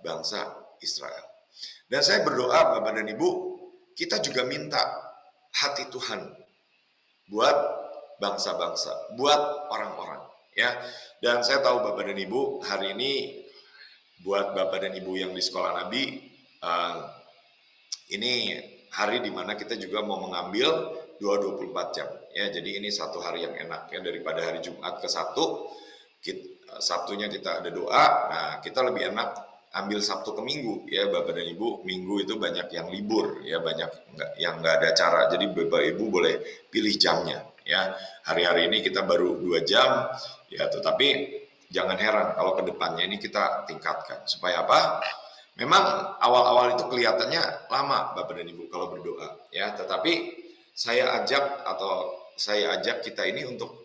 bangsa Israel. Dan saya berdoa Bapak dan Ibu, kita juga minta hati Tuhan buat bangsa-bangsa, buat orang-orang ya. Dan saya tahu Bapak dan Ibu hari ini buat Bapak dan Ibu yang di sekolah Nabi ini hari dimana kita juga mau mengambil 24 jam ya. Jadi ini satu hari yang enak ya, daripada hari Jumat ke Sabtu Sabtunya kita ada doa. Nah kita lebih enak ambil Sabtu ke Minggu ya Bapak dan Ibu. Minggu itu banyak yang libur ya, banyak yang nggak ada acara, jadi Bapak Ibu boleh pilih jamnya ya. Hari-hari ini kita baru 2 jam ya, tetapi jangan heran kalau kedepannya ini kita tingkatkan supaya apa? Memang awal-awal itu kelihatannya lama Bapak dan Ibu kalau berdoa ya, tetapi saya ajak kita ini untuk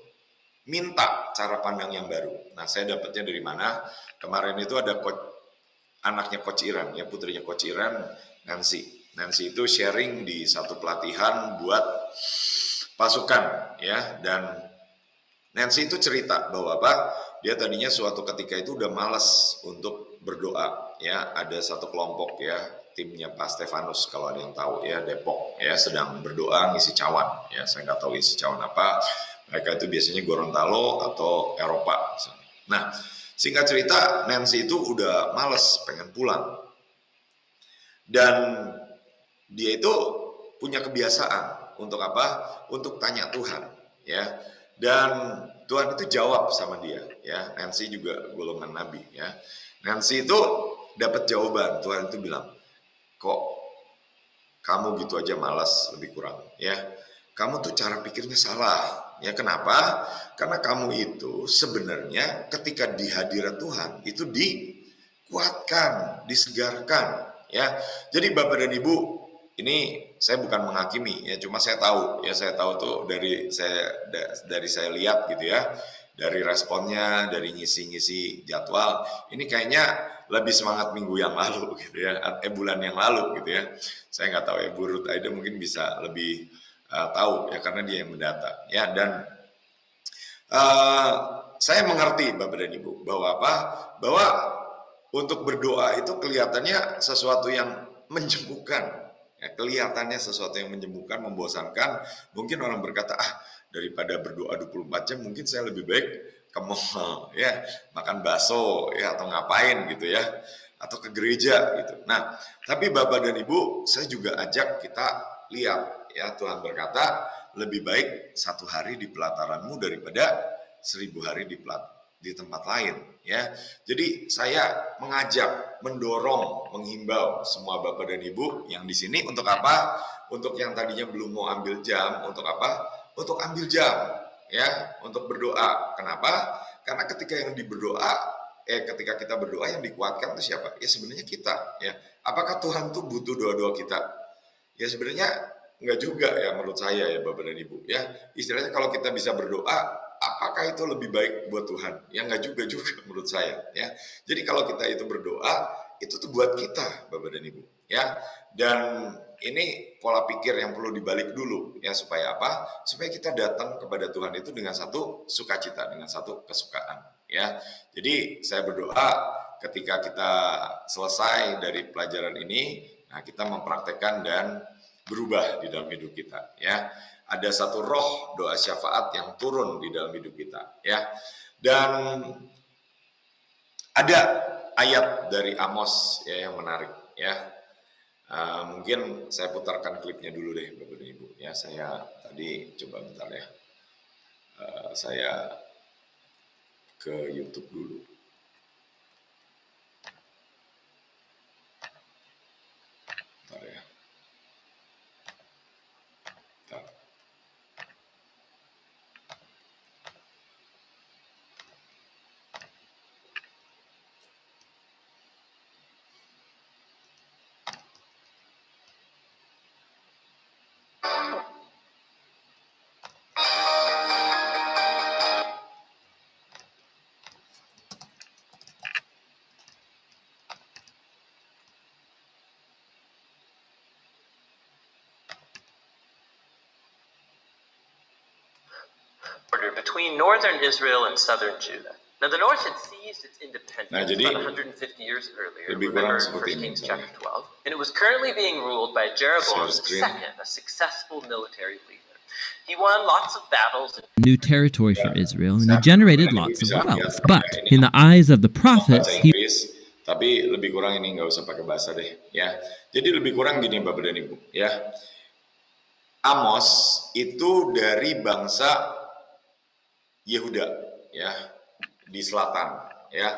minta cara pandang yang baru. Nah, saya dapatnya dari mana? Kemarin itu ada anaknya Coach Iran ya, putrinya Coach Iran, Nancy. Nancy itu sharing di satu pelatihan buat pasukan ya, dan Nancy itu cerita bahwa apa? Dia tadinya suatu ketika itu udah malas untuk berdoa ya. Ada satu kelompok ya, timnya Pak Stefanus kalau ada yang tahu ya, Depok ya, sedang berdoa ngisi cawan ya. Saya nggak tahu isi cawan apa. Mereka itu biasanya Gorontalo atau Eropa misalnya. Nah, singkat cerita Nancy itu udah males, pengen pulang. Dan dia itu punya kebiasaan untuk apa? Untuk tanya Tuhan ya. Dan Tuhan itu jawab sama dia ya. Nancy juga golongan nabi ya. Nancy itu dapat jawaban. Tuhan itu bilang, kok kamu gitu aja malas, lebih kurang ya. Kamu tuh cara pikirnya salah ya. Kenapa? Karena kamu itu sebenarnya ketika di hadirat Tuhan itu dikuatkan, disegarkan ya. Jadi Bapak dan Ibu, ini saya bukan menghakimi ya, cuma saya tahu ya, saya tahu tuh dari saya lihat gitu ya, dari responnya, dari ngisi-ngisi jadwal, ini kayaknya lebih semangat minggu yang lalu gitu ya, bulan yang lalu gitu ya. Saya nggak tahu ya, Bu Ruth Aida mungkin bisa lebih tahu ya, karena dia yang mendata ya. Dan saya mengerti Bapak dan Ibu bahwa apa? Bahwa untuk berdoa itu kelihatannya sesuatu yang menjemukan. Ya, kelihatannya sesuatu yang menjemukan, membosankan. Mungkin orang berkata, daripada berdoa 24 jam mungkin saya lebih baik ke mall ya, makan bakso ya, atau ngapain gitu ya, atau ke gereja gitu. Nah, tapi Bapak dan Ibu, saya juga ajak kita lihat ya, Tuhan berkata, lebih baik 1 hari di pelataranmu daripada 1000 hari di tempat lain ya. Jadi saya mengajak, mendorong, menghimbau semua Bapak dan Ibu yang di sini untuk apa? Untuk yang tadinya belum mau ambil jam, untuk apa? Untuk ambil jam ya, untuk berdoa. Kenapa? Karena ketika kita berdoa yang dikuatkan itu siapa? Ya sebenarnya kita ya. Apakah Tuhan tuh butuh doa-doa kita? Ya sebenarnya enggak juga ya menurut saya ya Bapak dan Ibu ya. Istilahnya kalau kita bisa berdoa, apakah itu lebih baik buat Tuhan? Ya enggak juga menurut saya ya. Jadi kalau kita itu berdoa, itu tuh buat kita Bapak dan Ibu ya. Dan ini pola pikir yang perlu dibalik dulu ya, supaya apa? Supaya kita datang kepada Tuhan itu dengan satu sukacita, dengan satu kesukaan ya. Jadi saya berdoa ketika kita selesai dari pelajaran ini, nah kita mempraktekkan dan berubah di dalam hidup kita ya. Ada satu roh doa syafaat yang turun di dalam hidup kita ya. Dan ada ayat dari Amos ya yang menarik ya. Mungkin saya putarkan klipnya dulu deh Bapak dan Ibu. Ya, saya tadi coba bentar ya. Saya ke YouTube dulu. Bentar ya. Bentar. Between northern Israel and southern Judah. Now the north had seized its independence jadi, about 150 years earlier, lebih kurang remember seperti 1 ini Kings misalnya. chapter 12, and it was currently being ruled by Jeroboam Share screen. II, a successful military leader. He won lots of battles. New territory for Israel, and he generated lots of wealth. But in the eyes of the prophets, he tapi lebih kurang ini nggak usah pakai bahasa deh, ya. Jadi lebih kurang gini Bapak dan Ibu, ya. Amos itu dari bangsa Yehuda, ya, di selatan, ya.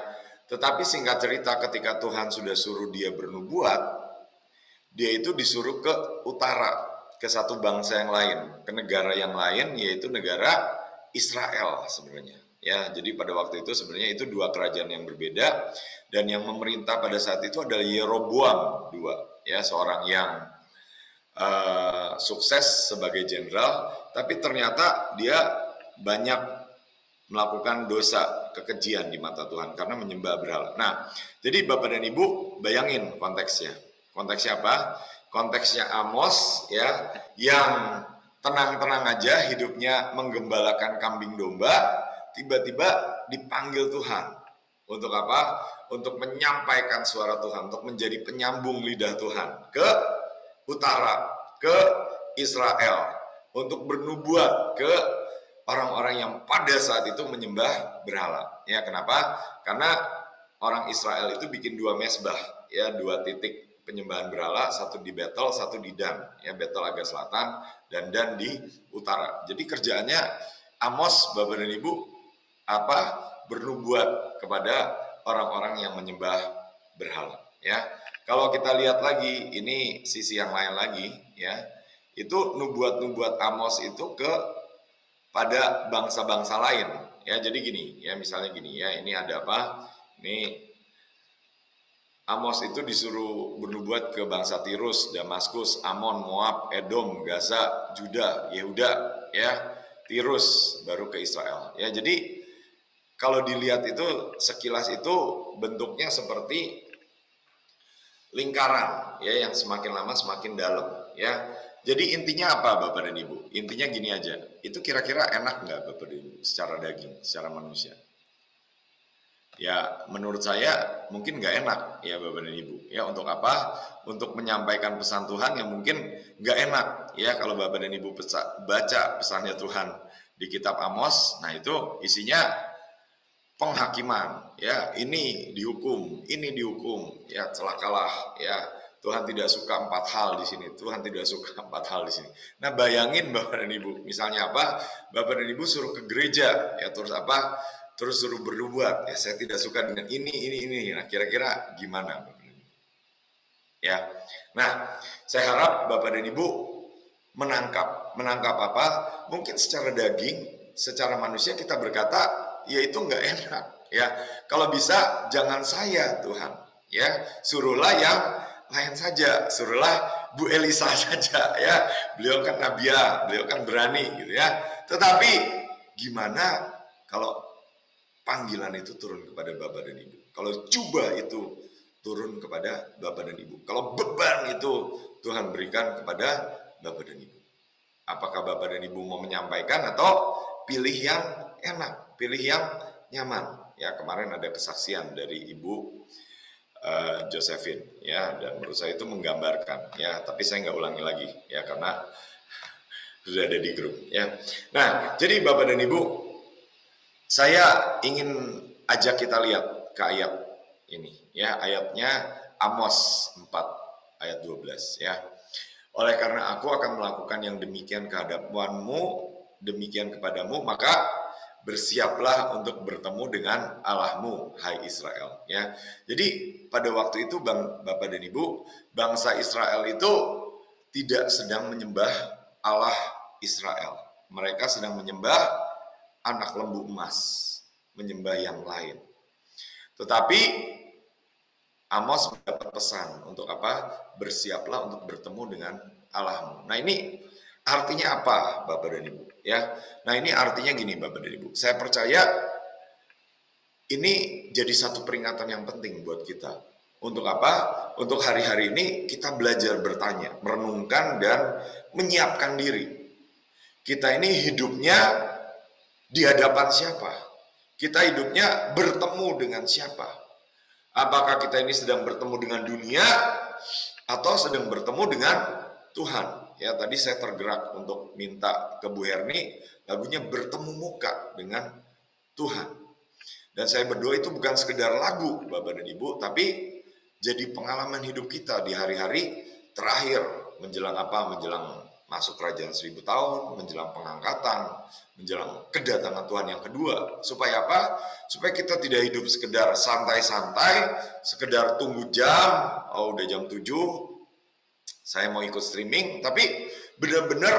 Tetapi singkat cerita ketika Tuhan sudah suruh dia bernubuat, dia itu disuruh ke utara, ke satu bangsa yang lain, ke negara yang lain, yaitu negara Israel sebenarnya. Ya, jadi pada waktu itu sebenarnya itu dua kerajaan yang berbeda, dan yang memerintah pada saat itu adalah Yeroboam II, ya, seorang yang sukses sebagai jenderal, tapi ternyata dia banyak melakukan dosa, kekejian di mata Tuhan karena menyembah berhala. Nah, jadi Bapak dan Ibu bayangin konteksnya. Konteksnya apa? Konteksnya Amos, ya, yang tenang-tenang aja hidupnya menggembalakan kambing domba, tiba-tiba dipanggil Tuhan. Untuk apa? Untuk menyampaikan suara Tuhan, untuk menjadi penyambung lidah Tuhan ke utara, ke Israel, untuk bernubuat ke orang-orang yang pada saat itu menyembah berhala. Ya, kenapa? Karena orang Israel itu bikin dua mesbah, ya, dua titik penyembahan berhala, satu di Betel, satu di Dan. Ya, Betel agak selatan dan Dan di utara. Jadi kerjaannya Amos, Bapak dan Ibu, bernubuat kepada orang-orang yang menyembah berhala. Ya, kalau kita lihat lagi, ini sisi yang lain lagi, ya, itu nubuat-nubuat Amos itu pada bangsa-bangsa lain, ya. Jadi gini, ya, misalnya gini, ya, ini ada apa? Ini Amos itu disuruh bernubuat ke bangsa Tirus, Damaskus, Amon, Moab, Edom, Gaza, Juda, Yehuda, ya, Tirus, baru ke Israel. Ya, jadi kalau dilihat itu sekilas itu bentuknya seperti lingkaran, ya, yang semakin lama semakin dalam, ya. Jadi intinya apa Bapak dan Ibu? Intinya gini aja, itu kira-kira enak nggak Bapak dan Ibu secara daging, secara manusia? Ya, menurut saya mungkin nggak enak, ya Bapak dan Ibu. Ya, untuk apa? Untuk menyampaikan pesan Tuhan yang mungkin nggak enak, ya, kalau Bapak dan Ibu baca pesannya Tuhan di kitab Amos. Nah, itu isinya penghakiman, ya, ini dihukum, ya, celakalah, ya, Tuhan tidak suka 4 hal di sini, Tuhan tidak suka 4 hal di sini. Nah, bayangin Bapak dan Ibu, misalnya apa? Bapak dan Ibu suruh ke gereja, ya, terus apa? Terus suruh bernubuat, ya, saya tidak suka dengan ini. Nah, kira-kira gimana Bapak dan Ibu? Ya, nah, saya harap Bapak dan Ibu menangkap apa? Mungkin secara daging, secara manusia kita berkata, ya itu nggak enak, ya. Kalau bisa jangan saya Tuhan, ya, suruhlah yang lain saja, suruhlah Bu Elisa saja, ya. Beliau kan nabiah, beliau kan berani, gitu ya. Tetapi gimana kalau panggilan itu turun kepada Bapak dan Ibu? Kalau coba itu turun kepada Bapak dan Ibu? Kalau beban itu Tuhan berikan kepada Bapak dan Ibu? Apakah Bapak dan Ibu mau menyampaikan atau pilih yang enak, pilih yang nyaman? Ya, kemarin ada kesaksian dari Ibu Josephine, ya, dan menurut saya itu menggambarkan, ya, tapi saya nggak ulangi lagi, ya, karena sudah ada di grup, ya. Nah, jadi Bapak dan Ibu, saya ingin ajak kita lihat ke ayat ini, ya, ayatnya Amos 4, ayat 12 ya. Oleh karena aku akan melakukan yang demikian demikian kepadamu, maka bersiaplah untuk bertemu dengan Allahmu, hai Israel. Ya, jadi pada waktu itu Bapak dan Ibu, bangsa Israel itu tidak sedang menyembah Allah Israel. Mereka sedang menyembah anak lembu emas, menyembah yang lain. Tetapi Amos mendapat pesan untuk apa? Bersiaplah untuk bertemu dengan Allahmu. Nah ini artinya apa, Bapak dan Ibu? Ya, nah ini artinya gini, Bapak dan Ibu. Saya percaya ini jadi satu peringatan yang penting buat kita. Untuk apa? Untuk hari-hari ini kita belajar bertanya, merenungkan dan menyiapkan diri. Kita ini hidupnya di hadapan siapa? Kita hidupnya bertemu dengan siapa? Apakah kita ini sedang bertemu dengan dunia atau sedang bertemu dengan Tuhan? Ya, tadi saya tergerak untuk minta ke Bu Herni lagunya bertemu muka dengan Tuhan. Dan saya berdoa itu bukan sekedar lagu, Bapak dan Ibu, tapi jadi pengalaman hidup kita di hari-hari terakhir menjelang apa? Menjelang masuk kerajaan 1000 tahun, menjelang pengangkatan, menjelang kedatangan Tuhan yang kedua. Supaya apa? Supaya kita tidak hidup sekedar santai-santai, sekedar tunggu jam, udah jam 7, saya mau ikut streaming, tapi benar-benar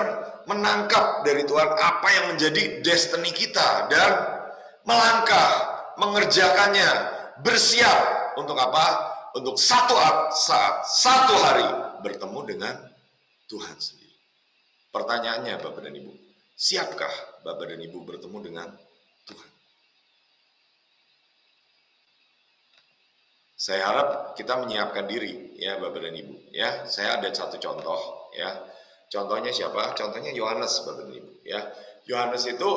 menangkap dari Tuhan apa yang menjadi destiny kita dan melangkah, mengerjakannya, bersiap untuk apa? Untuk satu hari bertemu dengan Tuhan sendiri. Pertanyaannya Bapak dan Ibu, siapkah Bapak dan Ibu bertemu dengan Tuhan? Saya harap kita menyiapkan diri ya Bapak dan Ibu ya. Saya ada satu contoh ya. Contohnya siapa? Contohnya Yohanes Bapak dan Ibu ya. Yohanes itu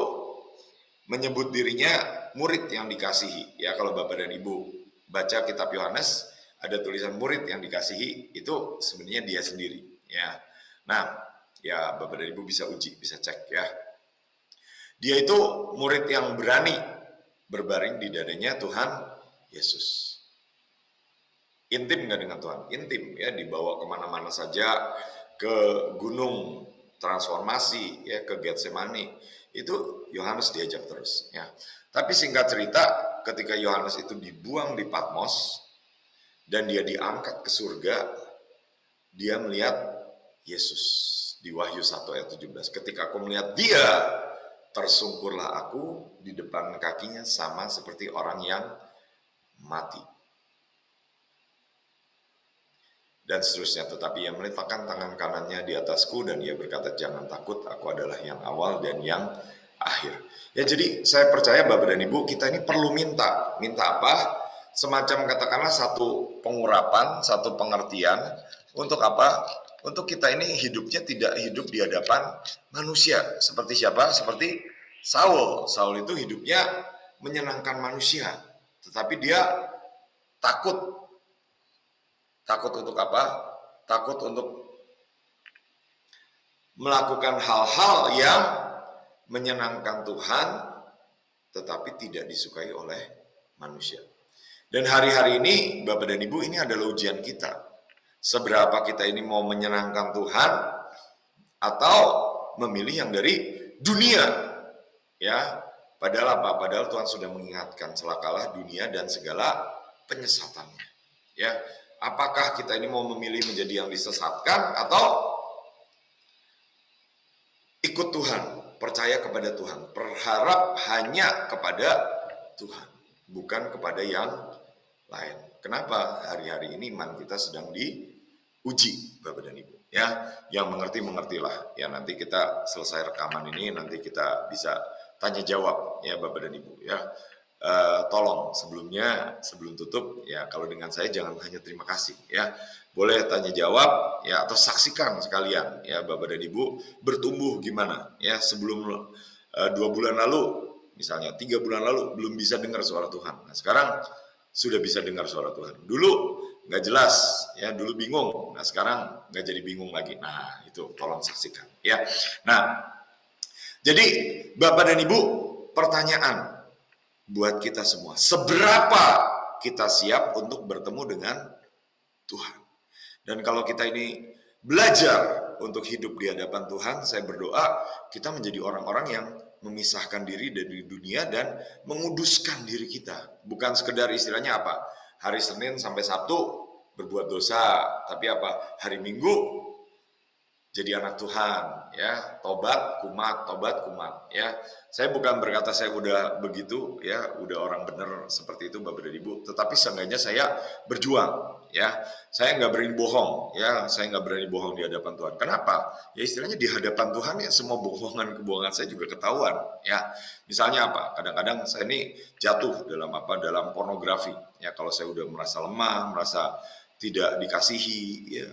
menyebut dirinya murid yang dikasihi ya. Kalau Bapak dan Ibu baca kitab Yohanes ada tulisan murid yang dikasihi, itu sebenarnya dia sendiri ya. Nah, ya Bapak dan Ibu bisa uji, bisa cek ya. Dia itu murid yang berani berbaring di dadanya Tuhan Yesus. Intim nggak dengan Tuhan? Intim ya, dibawa kemana-mana saja, ke gunung transformasi ya, ke Getsemani. Itu Yohanes diajak terus ya. Tapi singkat cerita, ketika Yohanes itu dibuang di Patmos dan dia diangkat ke surga, dia melihat Yesus di Wahyu 1 ayat 17. Ketika aku melihat dia, tersungkurlah aku di depan kakinya sama seperti orang yang mati. Dan seterusnya, tetapi ia meletakkan tangan kanannya di atasku dan ia berkata, jangan takut, aku adalah yang awal dan yang akhir. Ya, jadi saya percaya Bapak dan Ibu, kita ini perlu minta apa? Semacam katakanlah satu pengurapan, satu pengertian untuk apa? Untuk kita ini hidupnya tidak hidup di hadapan manusia. Seperti siapa? Seperti Saul. Saul itu hidupnya menyenangkan manusia, tetapi dia takut. Takut untuk apa? Takut untuk melakukan hal-hal yang menyenangkan Tuhan, tetapi tidak disukai oleh manusia. Dan hari-hari ini, Bapak dan Ibu, ini adalah ujian kita. Seberapa kita ini mau menyenangkan Tuhan, atau memilih yang dari dunia. Ya, padahal apa? Padahal Tuhan sudah mengingatkan, celakalah dunia dan segala penyesatannya. Ya, apakah kita ini mau memilih menjadi yang disesatkan atau ikut Tuhan, percaya kepada Tuhan, berharap hanya kepada Tuhan, bukan kepada yang lain. Kenapa hari-hari ini iman kita sedang diuji, Bapak dan Ibu? Ya, yang mengertilah. Ya, nanti kita selesai rekaman ini, nanti kita bisa tanya jawab, ya Bapak dan Ibu. Ya, tolong sebelum tutup, ya kalau dengan saya jangan hanya terima kasih, ya boleh tanya jawab, ya atau saksikan sekalian, ya Bapak dan Ibu bertumbuh gimana, ya sebelum 2 bulan lalu, misalnya 3 bulan lalu belum bisa dengar suara Tuhan. Nah sekarang sudah bisa dengar suara Tuhan. Dulu nggak jelas, ya dulu bingung. Nah sekarang nggak jadi bingung lagi. Nah itu tolong saksikan, ya. Nah jadi Bapak dan Ibu, pertanyaan buat kita semua, seberapa kita siap untuk bertemu dengan Tuhan? Dan kalau kita ini belajar untuk hidup di hadapan Tuhan, saya berdoa kita menjadi orang-orang yang memisahkan diri dari dunia dan menguduskan diri kita. Bukan sekedar istilahnya apa? Hari Senin sampai Sabtu berbuat dosa, tapi apa? Hari Minggu jadi anak Tuhan, ya, tobat kumat ya. Saya bukan berkata saya udah begitu, ya, udah orang benar seperti itu Bapak dan Ibu, tetapi seenggaknya saya berjuang, ya. Saya nggak berani bohong, ya, saya nggak berani bohong di hadapan Tuhan. Kenapa? Ya istilahnya di hadapan Tuhan ya semua kebohongan saya juga ketahuan, ya. Misalnya apa? Kadang-kadang saya ini jatuh dalam pornografi, ya. Kalau saya udah merasa lemah, merasa tidak dikasihi, ya,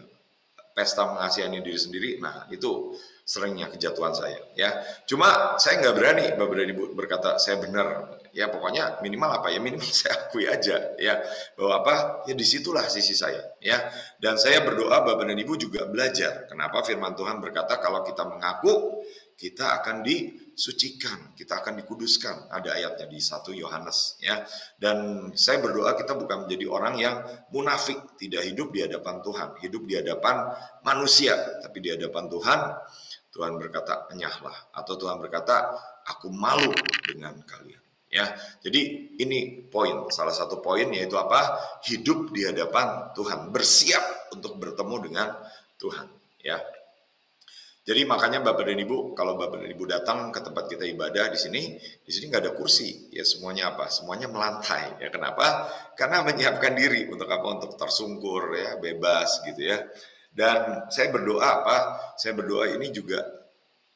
pesta mengasihani diri sendiri, nah itu seringnya kejatuhan saya, ya. Cuma saya nggak berani Bapak dan Ibu berkata saya benar, ya. Pokoknya minimal apa ya, minimal saya akui aja, ya, bahwa apa, ya disitulah sisi saya, ya. Dan saya berdoa Bapak dan Ibu juga belajar. Kenapa firman Tuhan berkata kalau kita mengaku, kita akan disucikan, kita akan dikuduskan. Ada ayatnya di 1 Yohanes, ya. Dan saya berdoa kita bukan menjadi orang yang munafik, tidak hidup di hadapan Tuhan, hidup di hadapan manusia, tapi di hadapan Tuhan. Tuhan berkata enyahlah, atau Tuhan berkata aku malu dengan kalian, ya. Jadi ini poin, salah satu poin yaitu apa? Hidup di hadapan Tuhan, bersiap untuk bertemu dengan Tuhan, ya. Jadi makanya Bapak dan Ibu, kalau Bapak dan Ibu datang ke tempat kita ibadah di sini nggak ada kursi, ya, semuanya apa? Semuanya melantai, ya. Kenapa? Karena menyiapkan diri untuk apa? Untuk tersungkur, ya, bebas gitu, ya. Dan saya berdoa apa? Saya berdoa ini juga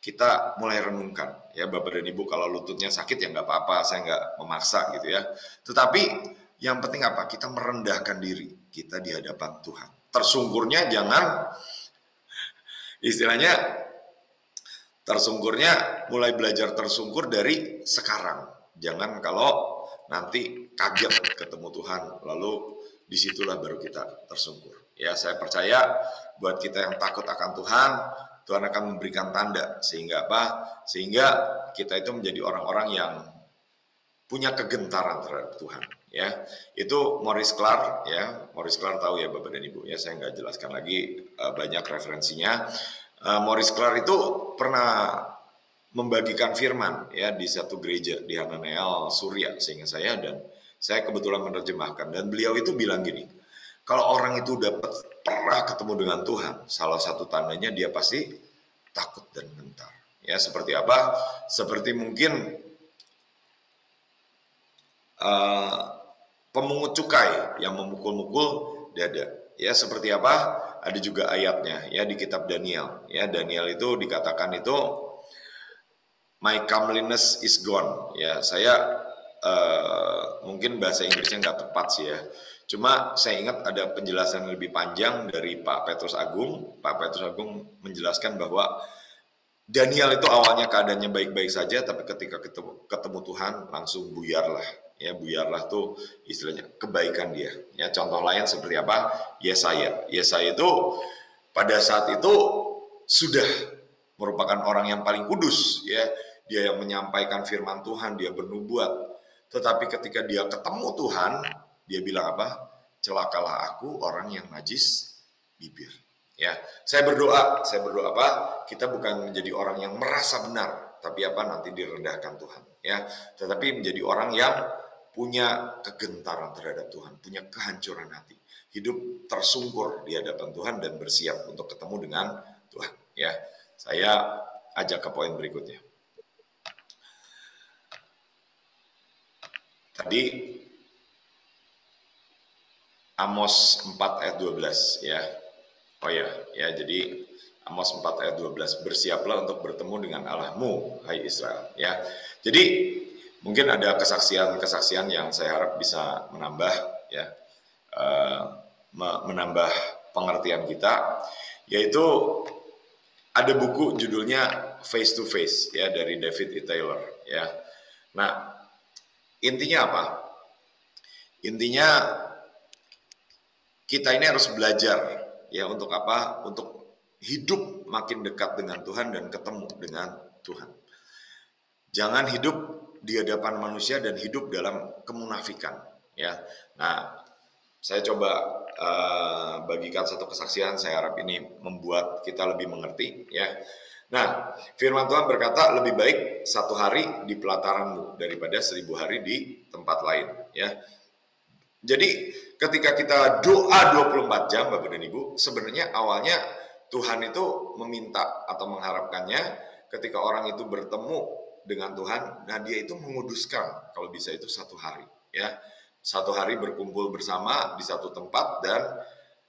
kita mulai renungkan, ya Bapak dan Ibu, kalau lututnya sakit ya nggak apa-apa, saya nggak memaksa gitu, ya. Tetapi yang penting apa? Kita merendahkan diri kita di hadapan Tuhan. Tersungkurnya jangan, istilahnya tersungkurnya mulai belajar tersungkur dari sekarang. Jangan kalau nanti kaget ketemu Tuhan, lalu disitulah baru kita tersungkur. Ya, saya percaya buat kita yang takut akan Tuhan, Tuhan akan memberikan tanda sehingga apa? Sehingga kita itu menjadi orang-orang yang punya kegentaran terhadap Tuhan, ya. Itu Maurice Clark, ya. Maurice Clark tahu ya Bapak dan Ibu, ya. Saya nggak jelaskan lagi banyak referensinya. Maurice Clark itu pernah membagikan firman, ya, di satu gereja di Hananel, Surya, seingat saya, dan saya kebetulan menerjemahkan. Dan beliau itu bilang gini, kalau orang itu pernah ketemu dengan Tuhan, salah satu tandanya dia pasti takut dan gentar. Ya, seperti apa? Seperti mungkin pemungut cukai yang memukul-mukul dada. Ya, seperti apa? Ada juga ayatnya, ya, di kitab Daniel. Ya, Daniel itu dikatakan itu my comeliness is gone. Ya, saya mungkin bahasa Inggrisnya nggak tepat sih, ya. Cuma saya ingat ada penjelasan lebih panjang dari Pak Petrus Agung. Pak Petrus Agung menjelaskan bahwa Daniel itu awalnya keadaannya baik-baik saja, tapi ketika ketemu Tuhan langsung buyarlah. Ya, buyarlah tuh istilahnya kebaikan dia. Ya, contoh lain seperti apa? Yesaya. Yesaya itu pada saat itu sudah merupakan orang yang paling kudus, ya. Dia yang menyampaikan firman Tuhan, dia bernubuat. Tetapi ketika dia ketemu Tuhan, dia bilang apa? Celakalah aku orang yang najis bibir. Ya, saya berdoa apa? Kita bukan menjadi orang yang merasa benar, tapi apa? Nanti direndahkan Tuhan, ya. Tetapi menjadi orang yang punya kegentaran terhadap Tuhan, punya kehancuran hati, hidup tersungkur di hadapan Tuhan dan bersiap untuk ketemu dengan Tuhan, ya. Saya ajak ke poin berikutnya. Tadi Amos 4 ayat 12, ya. Oh ya, jadi Amos 4 ayat 12, bersiaplah untuk bertemu dengan Allahmu, hai Israel, ya. Jadi mungkin ada kesaksian yang saya harap bisa menambah, ya, menambah pengertian kita, yaitu ada buku judulnya Face to Face, ya, dari David E. Taylor, ya. Nah, intinya apa? Intinya kita ini harus belajar, ya, untuk apa? Untuk hidup makin dekat dengan Tuhan dan ketemu dengan Tuhan. Jangan hidup di hadapan manusia dan hidup dalam kemunafikan, ya. Nah, saya coba bagikan satu kesaksian, saya harap ini membuat kita lebih mengerti ya. Nah, firman Tuhan berkata lebih baik 1 hari di pelataranmu daripada 1000 hari di tempat lain ya. Jadi ketika kita doa 24 jam Bapak dan Ibu, sebenarnya awalnya Tuhan itu meminta atau mengharapkannya ketika orang itu bertemu dengan Tuhan, nah dia itu menguduskan kalau bisa itu 1 hari ya. 1 hari berkumpul bersama di satu tempat dan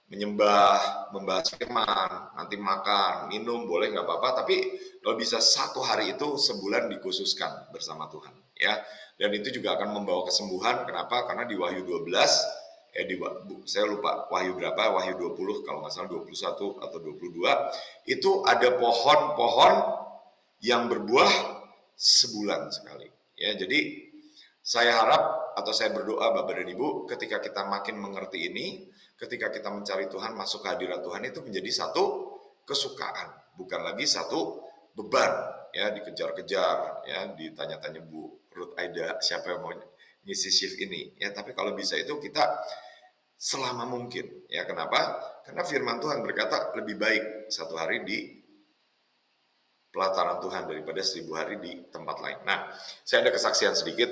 menyembah, membahas firman, nanti makan, minum boleh nggak apa-apa, tapi kalau bisa 1 hari itu sebulan dikhususkan bersama Tuhan ya. Dan itu juga akan membawa kesembuhan. Kenapa? Karena di Wahyu 12 saya lupa Wahyu berapa, Wahyu 20 kalau nggak salah 21 atau 22, itu ada pohon-pohon yang berbuah sebulan sekali ya. Jadi saya harap atau saya berdoa Bapak dan Ibu, ketika kita makin mengerti ini, ketika kita mencari Tuhan, masuk ke hadirat Tuhan, itu menjadi satu kesukaan, bukan lagi satu beban ya, dikejar-kejar ya, ditanya-tanya Bu Ruth Aida siapa yang mau ngisi shift ini ya. Tapi kalau bisa itu kita selama mungkin ya. Kenapa? Karena firman Tuhan berkata lebih baik 1 hari di pelataran Tuhan daripada 1000 hari di tempat lain. Nah, saya ada kesaksian sedikit.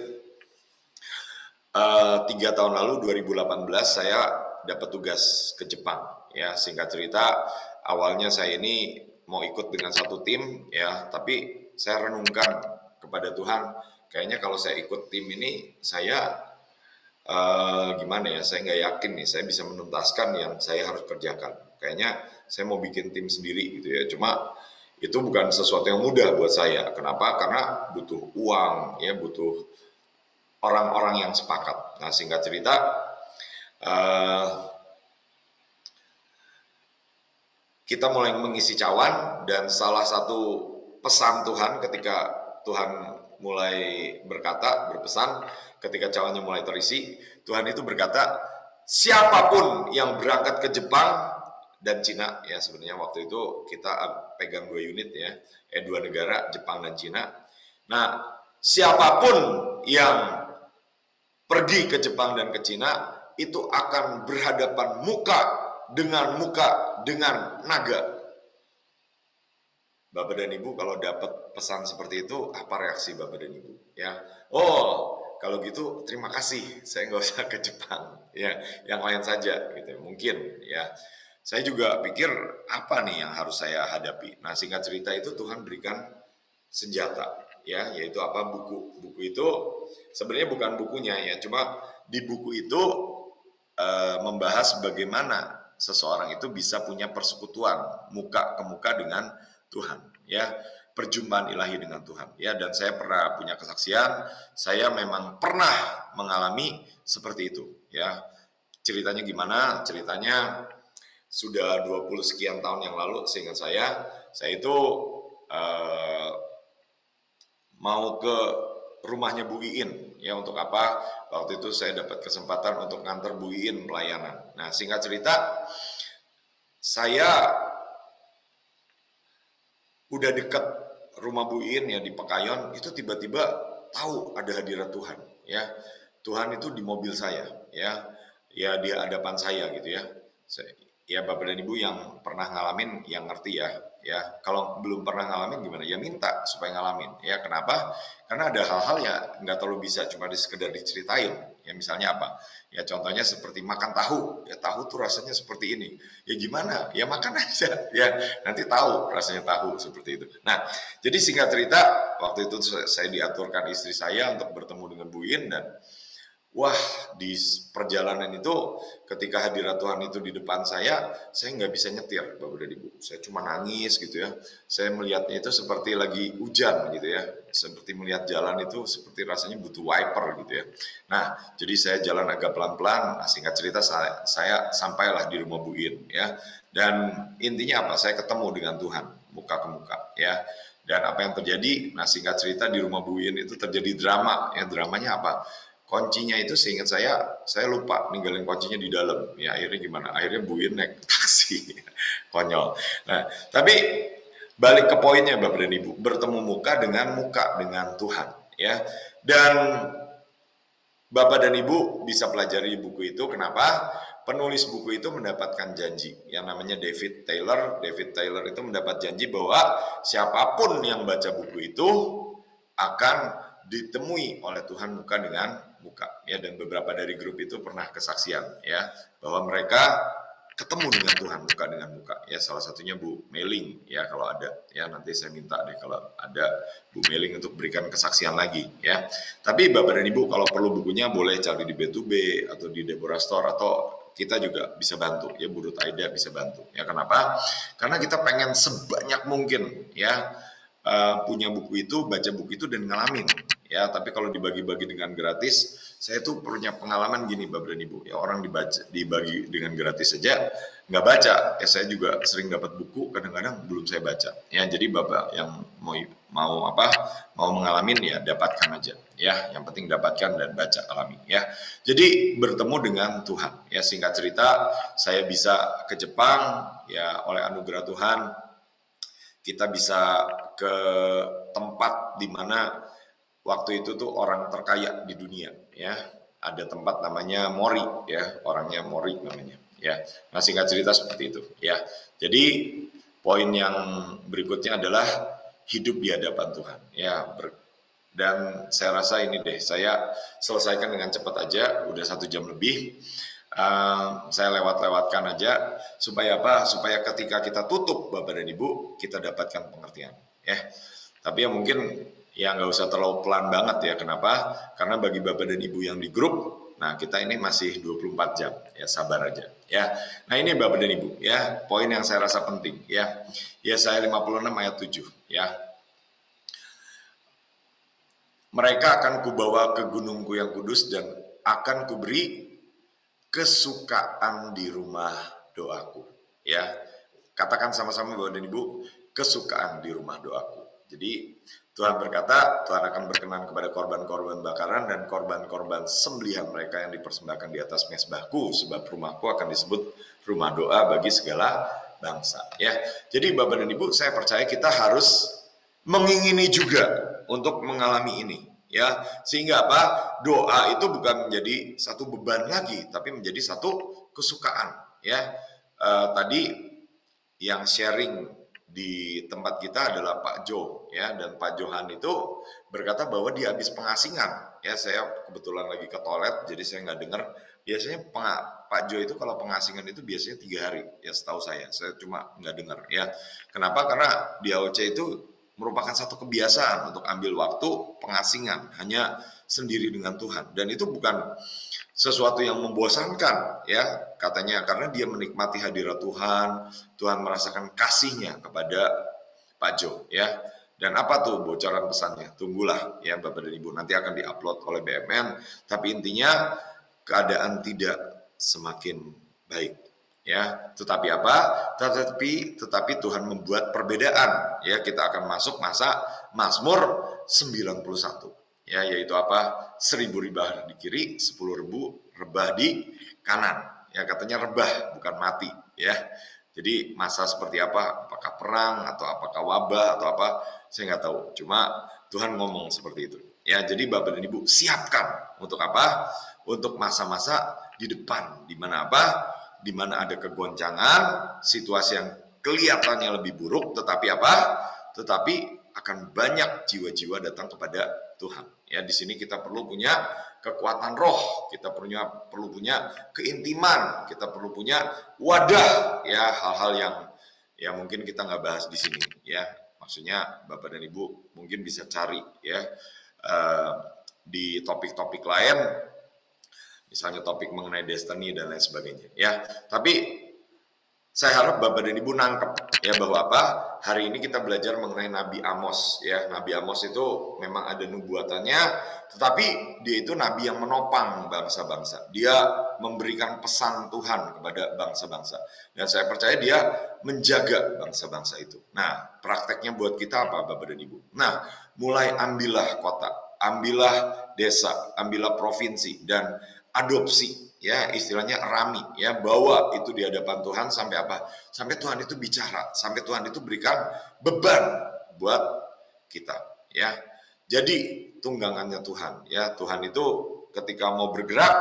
3 tahun lalu 2018 saya dapat tugas ke Jepang ya. Singkat cerita, awalnya saya ini mau ikut dengan satu tim ya, tapi saya renungkan kepada Tuhan, kayaknya kalau saya ikut tim ini saya gimana ya, saya nggak yakin nih saya bisa menuntaskan yang saya harus kerjakan. Kayaknya saya mau bikin tim sendiri gitu ya. Cuma itu bukan sesuatu yang mudah buat saya. Kenapa? Karena butuh uang ya, butuh orang-orang yang sepakat. Nah, singkat cerita, kita mulai mengisi cawan, dan salah satu pesan Tuhan ketika Tuhan mulai berpesan, ketika cawannya mulai terisi, Tuhan itu berkata, siapapun yang berangkat ke Jepang dan Cina, ya sebenarnya waktu itu kita pegang 2 unit ya, 2 negara, Jepang dan Cina. Nah, siapapun yang pergi ke Jepang dan ke Cina itu akan berhadapan muka dengan naga. Bapak dan Ibu kalau dapat pesan seperti itu, apa reaksi Bapak dan Ibu? Ya, oh kalau gitu terima kasih, saya nggak usah ke Jepang, ya, yang lain saja, gitu. Mungkin, ya. Saya juga pikir apa nih yang harus saya hadapi. Nah, singkat cerita itu Tuhan berikan senjata, ya, yaitu apa? Buku. Buku itu sebenarnya bukan bukunya ya, cuma di buku itu membahas bagaimana seseorang itu bisa punya persekutuan muka ke muka dengan Tuhan, ya, perjumpaan ilahi dengan Tuhan, ya. Dan saya pernah punya kesaksian, saya memang pernah mengalami seperti itu, ya. Ceritanya gimana? Ceritanya sudah 20 sekian tahun yang lalu, seingat saya itu mau ke rumahnya Bu Iin, ya. Untuk apa? Waktu itu saya dapat kesempatan untuk nganter Bu Iin pelayanan. Nah, singkat cerita, saya udah dekat rumah Bu Iin ya di Pekayon, itu tiba-tiba tahu ada hadirat Tuhan, ya. Tuhan itu di mobil saya, ya di hadapan saya gitu ya. Ya Bapak dan Ibu yang pernah ngalamin yang ngerti ya. Kalau belum pernah ngalamin gimana? Ya minta supaya ngalamin. Ya kenapa? Karena ada hal-hal ya nggak terlalu bisa cuma sekedar diceritain. Ya misalnya apa? Ya contohnya seperti makan tahu. Ya tahu tuh rasanya seperti ini. Ya gimana? Ya makan aja. Ya nanti tahu rasanya tahu seperti itu. Nah, jadi singkat cerita, waktu itu saya diaturkan istri saya untuk bertemu dengan Bu Iin, dan wah, di perjalanan itu ketika hadirat Tuhan itu di depan saya nggak bisa nyetir, Bapak dan Ibu. Saya cuma nangis gitu ya. Saya melihatnya itu seperti lagi hujan gitu ya. Seperti melihat jalan itu seperti rasanya butuh wiper gitu ya. Nah, jadi saya jalan agak pelan-pelan. Nah, singkat cerita saya sampailah di rumah Bu Iin ya. Dan intinya apa? Saya ketemu dengan Tuhan muka ke muka ya. Dan apa yang terjadi? Nah, singkat cerita di rumah Bu Iin itu terjadi drama. Ya, dramanya apa? Kuncinya itu seingat saya lupa ninggalin kuncinya di dalam. Ya akhirnya gimana? Akhirnya Bu Iin naik taksi. Konyol. Nah, tapi balik ke poinnya Bapak dan Ibu, bertemu muka dengan Tuhan, ya. Dan Bapak dan Ibu bisa pelajari buku itu. Kenapa? penulis buku itu mendapatkan janji yang namanya David Taylor. David Taylor itu mendapat janji bahwa siapapun yang baca buku itu akan ditemui oleh Tuhan muka dengan muka, ya. Dan beberapa dari grup itu pernah kesaksian, ya, bahwa mereka ketemu dengan Tuhan muka dengan muka, ya. Salah satunya Bu Meling, ya, kalau ada, ya, nanti saya minta deh kalau ada Bu Meling untuk berikan kesaksian lagi, ya. Tapi Bapak dan Ibu kalau perlu bukunya boleh cari di B2B atau di Deborah Store, atau kita juga bisa bantu, ya, Bu Ruth Aida bisa bantu, ya. Kenapa? Karena kita pengen sebanyak mungkin, ya, punya buku itu, baca buku itu dan ngalamin, ya. Tapi kalau dibagi-bagi dengan gratis, saya tuh punya pengalaman gini Bapak dan Ibu, ya, orang dibagi dengan gratis saja nggak baca, ya. Saya juga sering dapat buku kadang-kadang belum saya baca, ya. Jadi Bapak yang mau mengalamin, ya, dapatkan aja, ya. Yang penting dapatkan dan baca, alami, ya. Jadi bertemu dengan Tuhan, ya. Singkat cerita, saya bisa ke Jepang, ya, oleh anugerah Tuhan. Kita bisa ke tempat di mana waktu itu tuh orang terkaya di dunia, ya. Ada tempat namanya Mori, ya, orangnya Mori namanya, ya. Nah, singkat cerita seperti itu, ya. Jadi poin yang berikutnya adalah hidup di hadapan Tuhan, ya. Dan saya rasa ini deh, saya selesaikan dengan cepat aja, udah 1 jam lebih. Saya lewat-lewatkan aja supaya apa? Supaya ketika kita tutup Bapak dan Ibu, kita dapatkan pengertian, ya. Tapi ya mungkin ya nggak usah terlalu pelan banget, ya. Kenapa? Karena bagi Bapak dan Ibu yang di grup, nah kita ini masih 24 jam, ya, sabar aja, ya. Nah, ini Bapak dan Ibu, ya, poin yang saya rasa penting, ya. Yesaya 56 ayat 7, ya. Mereka akan kubawa ke gunungku yang kudus dan akan kuberi kesukaan di rumah doaku, ya. Katakan sama-sama Bapak dan Ibu, kesukaan di rumah doaku. Jadi Tuhan berkata, Tuhan akan berkenan kepada korban-korban bakaran dan korban-korban sembelihan mereka yang dipersembahkan di atas mezbahku, sebab rumahku akan disebut rumah doa bagi segala bangsa, ya. Jadi Bapak dan Ibu, saya percaya kita harus mengingini juga untuk mengalami ini, ya. Sehingga apa? Doa itu bukan menjadi satu beban lagi, tapi menjadi satu kesukaan, ya. Tadi yang sharing di tempat kita adalah Pak Jo, ya, dan Pak Johan itu berkata bahwa dia habis pengasingan, ya. Saya kebetulan lagi ke toilet, jadi saya nggak dengar. Biasanya Pak Jo itu kalau pengasingan itu biasanya 3 hari, ya, setahu saya cuma nggak dengar, ya. Kenapa? Karena di AOC itu merupakan satu kebiasaan untuk ambil waktu pengasingan hanya sendiri dengan Tuhan, dan itu bukan sesuatu yang membosankan, ya, katanya, karena dia menikmati hadirat Tuhan. Tuhan merasakan kasihnya kepada Pak Jo, ya. Dan apa tuh bocoran pesannya? Tunggulah, ya, Bapak dan Ibu, nanti akan diupload oleh BMN. Tapi intinya keadaan tidak semakin baik, ya. Tetapi apa? Tetapi Tuhan membuat perbedaan, ya. Kita akan masuk masa Mazmur 91. Ya, yaitu apa? 1000 rebah di kiri, 10.000 rebah di kanan. Ya, katanya rebah, bukan mati, ya. Jadi masa seperti apa? Apakah perang atau apakah wabah atau apa? Saya nggak tahu. Cuma Tuhan ngomong seperti itu. Ya, jadi Bapak dan Ibu siapkan untuk apa? Untuk masa-masa di depan, di mana apa? Di mana ada kegoncangan, situasi yang kelihatannya lebih buruk, tetapi apa? Tetapi akan banyak jiwa-jiwa datang kepada Tuhan. Ya, di sini kita perlu punya kekuatan roh, kita perlu punya keintiman, kita perlu punya wadah, ya, hal-hal yang ya mungkin kita nggak bahas di sini, ya. Maksudnya Bapak dan Ibu mungkin bisa cari, ya, di topik-topik lain, misalnya topik mengenai destiny dan lain sebagainya, ya. Tapi saya harap Bapak dan Ibu nangkep, ya, bahwa apa? Hari ini kita belajar mengenai Nabi Amos, ya. Nabi Amos itu memang ada nubuatannya, tetapi dia itu nabi yang menopang bangsa-bangsa. Dia memberikan pesan Tuhan kepada bangsa-bangsa. Dan saya percaya dia menjaga bangsa-bangsa itu. Nah, prakteknya buat kita apa, Bapak dan Ibu? Nah, mulai ambillah kota, ambillah desa, ambillah provinsi, dan adopsi, ya, istilahnya rami, ya, bawa itu di hadapan Tuhan sampai apa? Sampai Tuhan itu bicara, sampai Tuhan itu berikan beban buat kita, ya. Jadi tunggangannya Tuhan, ya. Tuhan itu ketika mau bergerak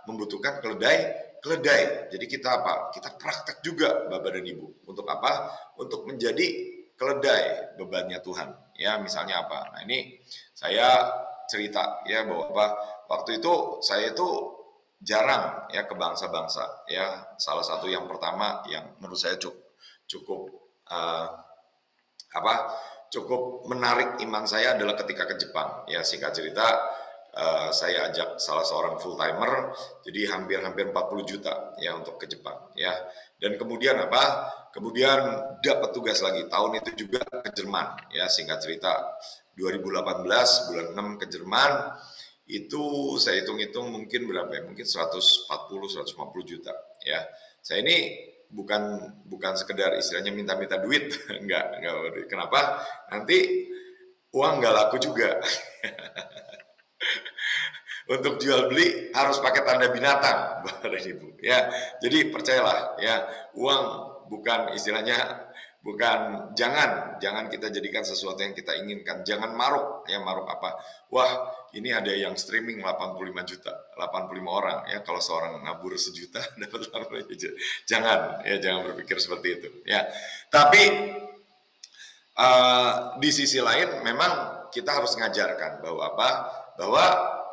membutuhkan keledai keledai. Jadi kita apa? Kita praktek juga Bapak dan Ibu. Untuk apa? Untuk menjadi keledai bebannya Tuhan. Ya, misalnya apa? Nah, ini saya cerita ya bahwa apa? Waktu itu saya itu jarang ya ke bangsa-bangsa ya. Salah satu yang pertama yang menurut saya cukup cukup menarik iman saya adalah ketika ke Jepang. Ya, singkat cerita saya ajak salah seorang full timer, jadi hampir 40 juta ya untuk ke Jepang ya. Dan kemudian apa? Kemudian dapat tugas lagi tahun itu juga ke Jerman ya. Singkat cerita 2018 bulan 6 ke Jerman, itu saya hitung-hitung mungkin berapa ya? Mungkin 140-150 juta ya. Saya ini bukan sekedar istilahnya minta-minta duit, enggak. Kenapa? Nanti uang nggak laku juga. Untuk jual beli harus pakai tanda binatang, Bapak dan Ibu ya. Jadi percayalah ya, uang bukan istilahnya, jangan kita jadikan sesuatu yang kita inginkan. Jangan maruk ya, maruk apa? Wah, ini ada yang streaming 85 juta, 85 orang ya, kalau seorang nabur sejuta dapat 85 juta. Jangan berpikir seperti itu ya. Tapi di sisi lain memang kita harus mengajarkan bahwa apa? Bahwa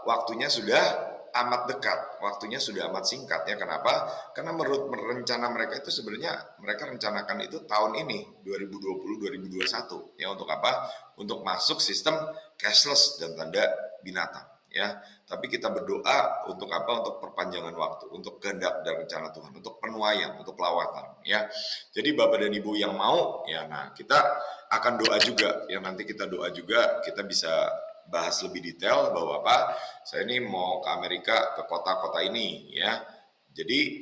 waktunya sudah amat dekat, waktunya sudah amat singkat ya. Kenapa? Karena menurut rencana mereka itu sebenarnya mereka rencanakan itu tahun ini 2020-2021 ya. Untuk apa? Untuk masuk sistem cashless dan tanda binatang ya. Tapi kita berdoa untuk apa? Untuk perpanjangan waktu, untuk kehendak dan rencana Tuhan, untuk penuaian, untuk lawatan ya. Jadi Bapak dan Ibu yang mau ya, nah kita akan doa juga ya. Nanti kita doa juga, kita bisa bahas lebih detail bahwa apa, saya ini mau ke Amerika, ke kota-kota ini ya. Jadi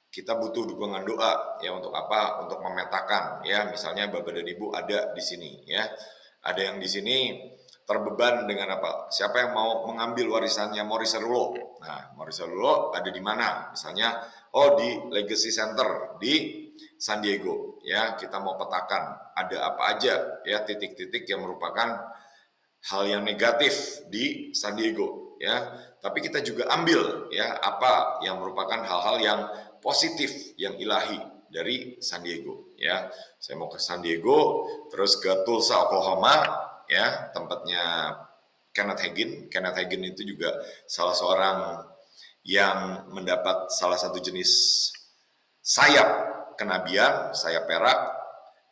kita butuh dukungan doa ya. Untuk apa? Untuk memetakan ya. Misalnya Bapak dan Ibu ada di sini ya, ada yang di sini terbeban dengan apa? Siapa yang mau mengambil warisannya Maurice Cerullo? Nah, Maurice Cerullo ada di mana? Misalnya, di Legacy Center di San Diego ya. Kita mau petakan ada apa aja ya, titik-titik yang merupakan hal yang negatif di San Diego ya. Tapi kita juga ambil ya apa yang merupakan hal-hal yang positif, yang ilahi dari San Diego ya. Saya mau ke San Diego, terus ke Tulsa, Oklahoma ya, tempatnya Kenneth Hagin. Kenneth Hagin itu juga salah seorang yang mendapat salah satu jenis sayap kenabian, sayap perak.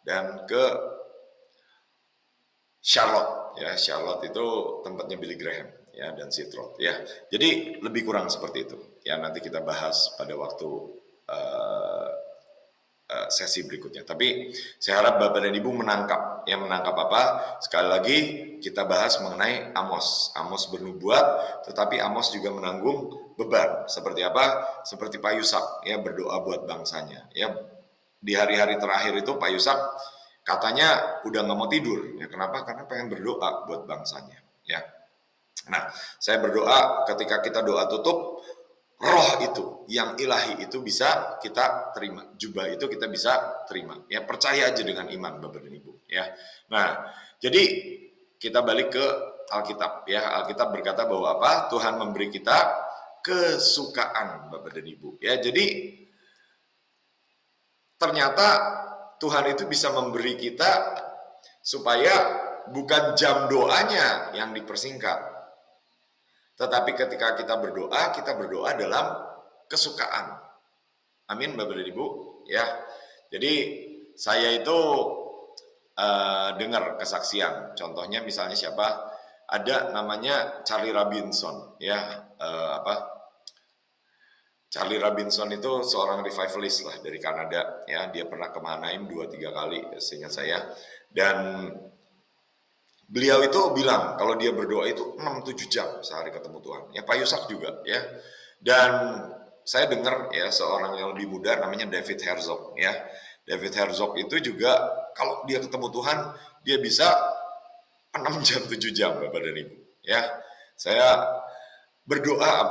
Dan ke Charlotte ya, Charlotte itu tempatnya Billy Graham ya, dan Sid Roth ya. Jadi lebih kurang seperti itu ya. Nanti kita bahas pada waktu sesi berikutnya. Tapi saya harap Bapak dan Ibu menangkap apa? Sekali lagi kita bahas mengenai Amos. Amos bernubuat, tetapi Amos juga menanggung beban. Seperti apa? Seperti Pak Yusak ya, berdoa buat bangsanya ya. Di hari-hari terakhir itu Pak Yusak katanya udah nggak mau tidur ya. Kenapa? Karena pengen berdoa buat bangsanya ya. Nah, saya berdoa ketika kita doa tutup, roh itu yang ilahi itu bisa kita terima, jubah itu kita bisa terima ya. Percaya aja dengan iman Bapak dan Ibu ya. Nah, jadi kita balik ke Alkitab ya. Alkitab berkata bahwa apa? Tuhan memberi kita kesukaan Bapak dan Ibu ya. Jadi ternyata Tuhan itu bisa memberi kita supaya bukan jam doanya yang dipersingkat, tetapi ketika kita berdoa dalam kesukaan. Amin Bapak dan Ibu ya. Jadi saya itu dengar kesaksian. Contohnya misalnya siapa? Ada namanya Charlie Robinson ya. Charlie Robinson itu seorang revivalist lah dari Kanada ya. Dia pernah ke Mannheim 2-3 kali seingat saya. Dan beliau itu bilang kalau dia berdoa itu 6-7 jam sehari ketemu Tuhan. Ya Pak Yusak juga ya. Dan saya dengar ya seorang yang lebih muda namanya David Herzog ya. David Herzog itu juga kalau dia ketemu Tuhan dia bisa 6 jam 7 jam Bapak dan Ibu ya. Saya berdoa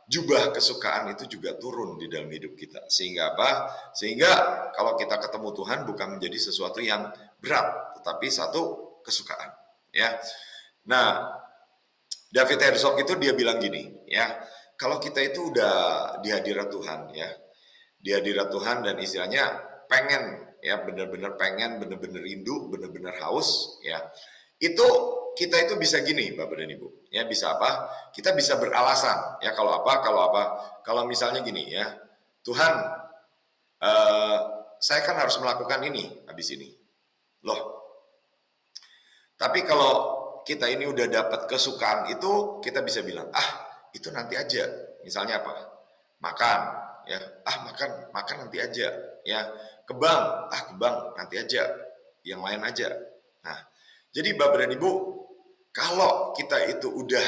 jubah kesukaan itu juga turun di dalam hidup kita. Sehingga apa? Sehingga kalau kita ketemu Tuhan bukan menjadi sesuatu yang berat, tetapi satu kesukaan ya. Nah, David Herzog itu dia bilang gini ya. kalau kita itu udah di hadirat Tuhan ya, di hadirat Tuhan dan istilahnya pengen ya, benar-benar pengen, benar-benar rindu, benar-benar haus ya, itu kita itu bisa gini Bapak dan Ibu ya, bisa apa? Kita bisa beralasan ya, kalau kalau misalnya gini ya, Tuhan saya kan harus melakukan ini habis ini loh, tapi kalau kita ini udah dapat kesukaan itu, kita bisa bilang, itu nanti aja. Misalnya apa? Makan, ya. Makan nanti aja, ya. Ke bank, ke bank nanti aja. Yang lain aja. Nah, jadi Bapak dan Ibu, kalau kita itu udah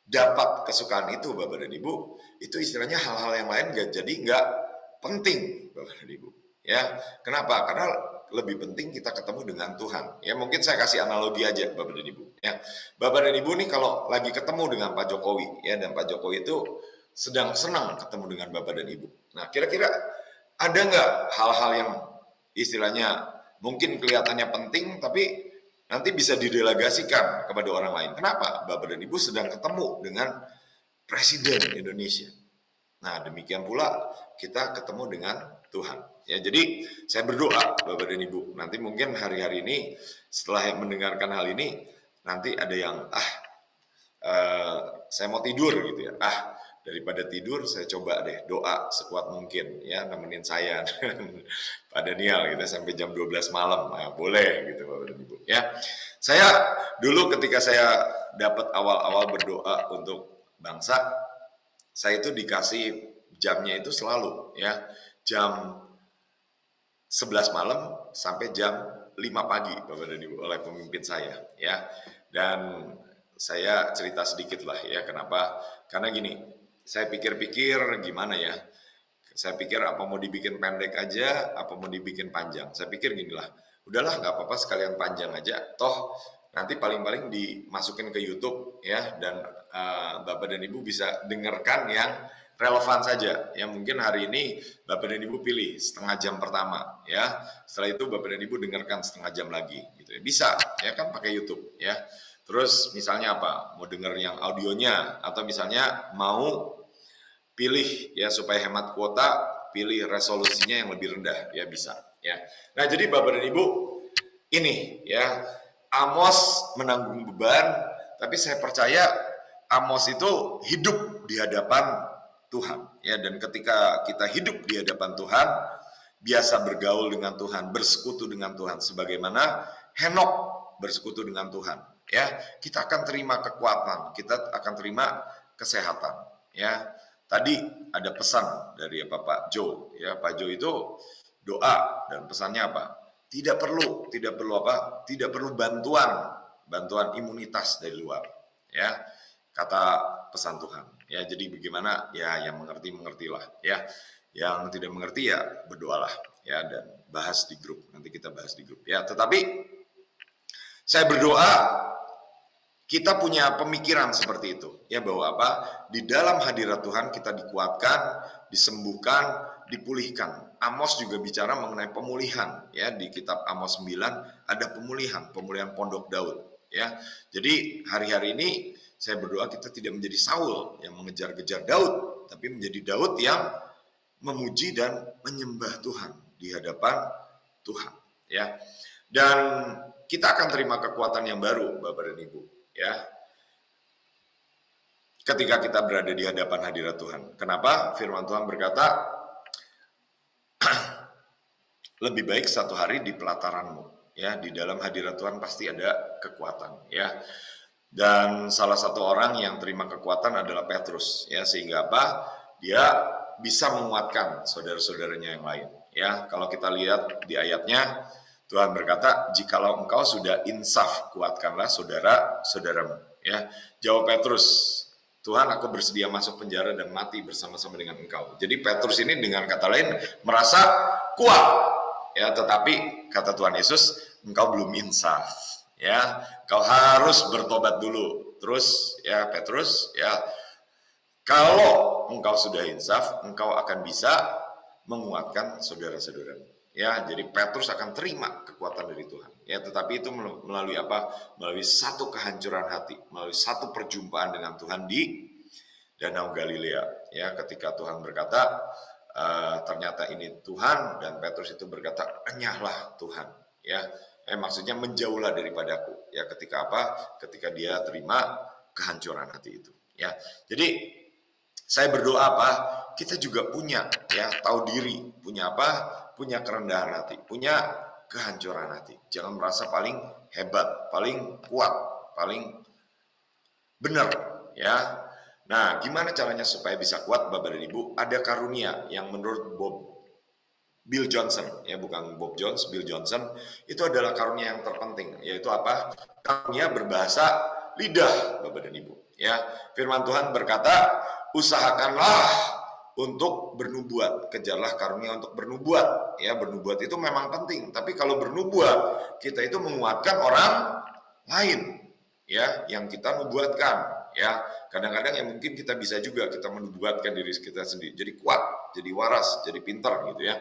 dapat kesukaan itu, Bapak dan Ibu, itu istilahnya hal-hal yang lain nggak penting, Bapak dan Ibu. Ya, kenapa? Karena lebih penting kita ketemu dengan Tuhan. Ya, mungkin saya kasih analogi aja Bapak dan Ibu. Ya, Bapak dan Ibu nih kalau lagi ketemu dengan Pak Jokowi, ya, dan Pak Jokowi itu sedang senang ketemu dengan Bapak dan Ibu. Nah, kira-kira ada nggak hal-hal yang istilahnya mungkin kelihatannya penting, tapi nanti bisa didelegasikan kepada orang lain. Kenapa? Bapak dan Ibu sedang ketemu dengan Presiden Indonesia. Nah, demikian pula kita ketemu dengan Tuhan. Ya, jadi saya berdoa Bapak dan Ibu, nanti mungkin hari-hari ini setelah mendengarkan hal ini, nanti ada yang saya mau tidur gitu ya. Daripada tidur saya coba deh doa sekuat mungkin ya, nemenin saya Pak Daniel gitu sampai jam 12 malam. Nah, boleh gitu Bapak dan Ibu ya. Saya dulu ketika saya dapat awal-awal berdoa untuk bangsa, saya itu dikasih jamnya itu selalu ya, jam 11 malam sampai jam 5 pagi Bapak dan Ibu oleh pemimpin saya ya. Dan saya cerita sedikit lah ya, kenapa? Karena gini, saya pikir-pikir gimana ya, saya pikir apa mau dibikin pendek aja, apa mau dibikin panjang. Saya pikir gini lah, udahlah nggak apa-apa sekalian panjang aja, toh nanti paling-paling dimasukin ke YouTube ya, dan Bapak dan Ibu bisa dengarkan yang relevan saja. Ya, mungkin hari ini Bapak dan Ibu pilih setengah jam pertama ya. Setelah itu Bapak dan Ibu dengarkan setengah jam lagi gitu ya. Bisa ya kan pakai YouTube ya. Terus misalnya apa? Mau dengar yang audionya, atau misalnya mau pilih ya supaya hemat kuota, pilih resolusinya yang lebih rendah ya, bisa ya. Nah, jadi Bapak dan Ibu, ini ya, Amos menanggung beban, tapi saya percaya Amos itu hidup di hadapan Tuhan ya, dan ketika kita hidup di hadapan Tuhan, biasa bergaul dengan Tuhan, bersekutu dengan Tuhan sebagaimana Henok bersekutu dengan Tuhan ya, kita akan terima kekuatan, kita akan terima kesehatan ya. Tadi ada pesan dari Pak Jo ya, Pak Jo itu doa dan pesannya apa? Tidak perlu bantuan imunitas dari luar ya, kata pesan Tuhan ya. Jadi bagaimana ya, yang mengertilah ya, yang tidak mengerti ya berdoalah ya, dan bahas di grup, nanti kita bahas di grup ya. Tetapi saya berdoa kita punya pemikiran seperti itu ya, bahwa apa, di dalam hadirat Tuhan kita dikuatkan, disembuhkan, dipulihkan. Amos juga bicara mengenai pemulihan ya, di kitab Amos 9 ada pemulihan pondok Daud ya. Jadi hari-hari ini saya berdoa kita tidak menjadi Saul yang mengejar-kejar Daud, tapi menjadi Daud yang memuji dan menyembah Tuhan di hadapan Tuhan ya. Dan kita akan terima kekuatan yang baru Bapak dan Ibu ya, ketika kita berada di hadapan hadirat Tuhan. Kenapa? Firman Tuhan berkata, lebih baik satu hari di pelataranmu ya, di dalam hadirat Tuhan pasti ada kekuatan ya. Dan salah satu orang yang terima kekuatan adalah Petrus ya, sehingga apa, dia bisa menguatkan saudara-saudaranya yang lain ya. Kalau kita lihat di ayatnya, Tuhan berkata, jikalau engkau sudah insaf, kuatkanlah saudara-saudaramu ya. Jawab Petrus, Tuhan, aku bersedia masuk penjara dan mati bersama-sama dengan engkau. Jadi Petrus ini dengan kata lain merasa kuat ya, tetapi kata Tuhan Yesus, engkau belum insaf ya, kau harus bertobat dulu. Terus ya Petrus ya, kalau engkau sudah insaf, engkau akan bisa menguatkan saudara-saudaramu ya. Jadi Petrus akan terima kekuatan dari Tuhan ya, tetapi itu melalui apa? Melalui satu kehancuran hati, melalui satu perjumpaan dengan Tuhan di Danau Galilea. Ya, ketika Tuhan berkata, ternyata ini Tuhan, dan Petrus itu berkata, enyahlah Tuhan. Ya, maksudnya menjauhlah daripadaku. Ya, ketika apa? Ketika dia terima kehancuran hati itu. Ya, jadi saya berdoa apa? Kita juga punya, ya, tahu diri, punya apa? Punya kerendahan hati, punya kehancuran hati. Jangan merasa paling hebat, paling kuat, paling benar, ya. Nah, gimana caranya supaya bisa kuat, Bapak dan Ibu? Ada karunia yang menurut Bill Johnson, ya, bukan Bob Jones, Bill Johnson, itu adalah karunia yang terpenting, yaitu apa? Karunia berbahasa lidah, Bapak dan Ibu. Ya, firman Tuhan berkata, usahakanlah untuk bernubuat, kejarlah karunia untuk bernubuat. Ya, bernubuat itu memang penting, tapi kalau bernubuat, kita itu menguatkan orang lain, ya, yang kita nubuatkan. Ya, kadang-kadang yang mungkin kita bisa juga kita menubuatkan diri kita sendiri, jadi kuat, jadi waras, jadi pintar gitu ya.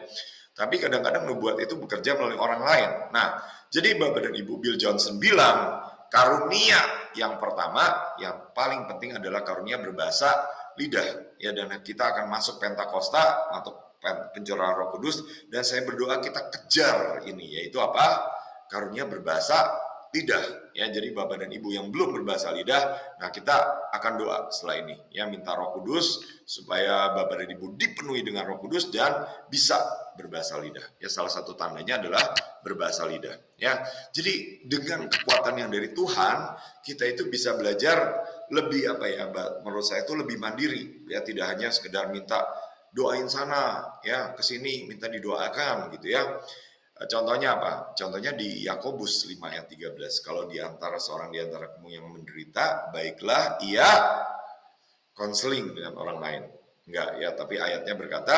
Tapi kadang-kadang nubuat itu bekerja melalui orang lain. Nah, jadi Bapak dan Ibu, Bill Johnson bilang, karunia yang pertama, yang paling penting adalah karunia berbahasa lidah. Ya, dan kita akan masuk Pentakosta atau pencurahan Roh Kudus, dan saya berdoa kita kejar ini, yaitu apa? Karunia berbahasa lidah. Ya, jadi Bapak dan Ibu yang belum berbahasa lidah, nah kita akan doa setelah ini, ya, minta Roh Kudus supaya Bapak dan Ibu dipenuhi dengan Roh Kudus dan bisa berbahasa lidah. Ya, salah satu tandanya adalah berbahasa lidah. Ya, jadi dengan kekuatan yang dari Tuhan, kita itu bisa belajar lebih apa ya, menurut saya itu lebih mandiri. Ya, tidak hanya sekedar minta doain sana, ya, ke sini minta didoakan gitu ya. Contohnya apa? Contohnya di Yakobus 5 ayat 13. Kalau di antara seorang di antara kamu yang menderita, baiklah ia konseling dengan orang lain. Enggak ya, tapi ayatnya berkata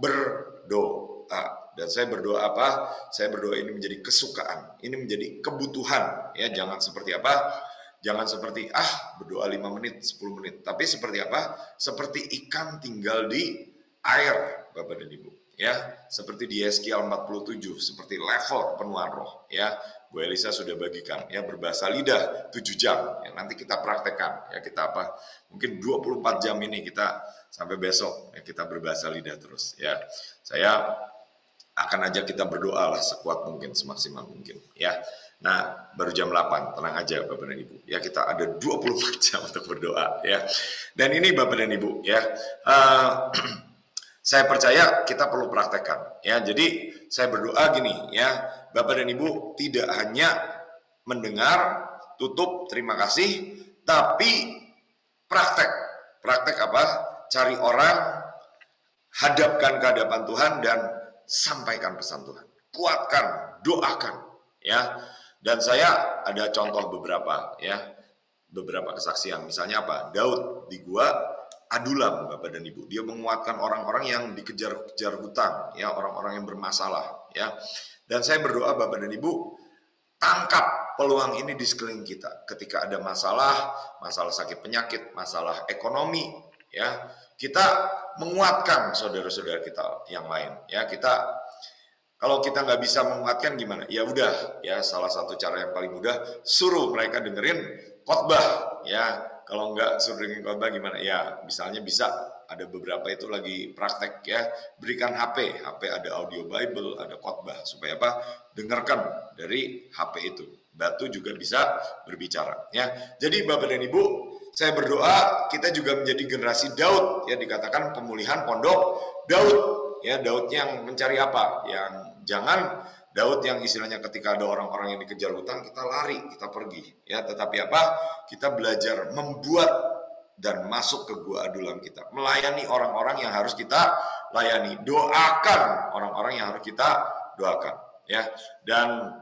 berdoa. Dan saya berdoa apa? Saya berdoa ini menjadi kesukaan, ini menjadi kebutuhan. Ya, jangan seperti apa? Jangan seperti berdoa 5 menit, 10 menit. Tapi seperti apa? Seperti ikan tinggal di air, Bapak dan Ibu. Ya, seperti di Yeskiel 47, seperti level kepenuhan roh. Ya, Bu Elisa sudah bagikan, ya, berbahasa lidah 7 jam. Ya, nanti kita praktekkan. Ya, kita apa? Mungkin 24 jam ini kita sampai besok, ya, kita berbahasa lidah terus. Ya, saya akan ajak kita berdoa lah sekuat mungkin, semaksimal mungkin. Ya, nah baru jam 8, tenang aja Bapak dan Ibu. Ya, kita ada 24 jam untuk berdoa. Ya, dan ini Bapak dan Ibu, ya. Saya percaya kita perlu praktekkan, ya. Jadi saya berdoa gini, ya, Bapak dan Ibu tidak hanya mendengar, tutup, terima kasih, tapi praktek apa? Cari orang, hadapkan ke hadapan Tuhan dan sampaikan pesan Tuhan, kuatkan, doakan, ya. Dan saya ada contoh beberapa, ya, beberapa kesaksian. Misalnya apa? Daud di gua Adulam, Bapak dan Ibu. Dia menguatkan orang-orang yang dikejar-kejar hutang, ya, orang-orang yang bermasalah, ya. Dan saya berdoa Bapak dan Ibu, tangkap peluang ini di sekeliling kita. Ketika ada masalah sakit penyakit, masalah ekonomi, ya, kita menguatkan saudara-saudara kita yang lain, ya. Kalau kita nggak bisa menguatkan gimana? Ya udah, ya, salah satu cara yang paling mudah, suruh mereka dengerin khotbah, ya. Kalau enggak suruh dengerin khotbah gimana? Ya, misalnya bisa, ada beberapa itu lagi praktek, ya. Berikan HP ada audio Bible, ada khotbah, supaya apa? Dengarkan dari HP itu. Batu juga bisa berbicara, ya. Jadi Bapak dan Ibu, saya berdoa kita juga menjadi generasi Daud, ya, dikatakan pemulihan pondok Daud, ya. Daud yang mencari apa? Yang jangan Daud yang istilahnya ketika ada orang-orang yang dikejar hutang, kita lari, kita pergi, ya. Tetapi apa? Kita belajar membuat dan masuk ke gua Adulam kita, melayani orang-orang yang harus kita layani, doakan orang-orang yang harus kita doakan, ya. Dan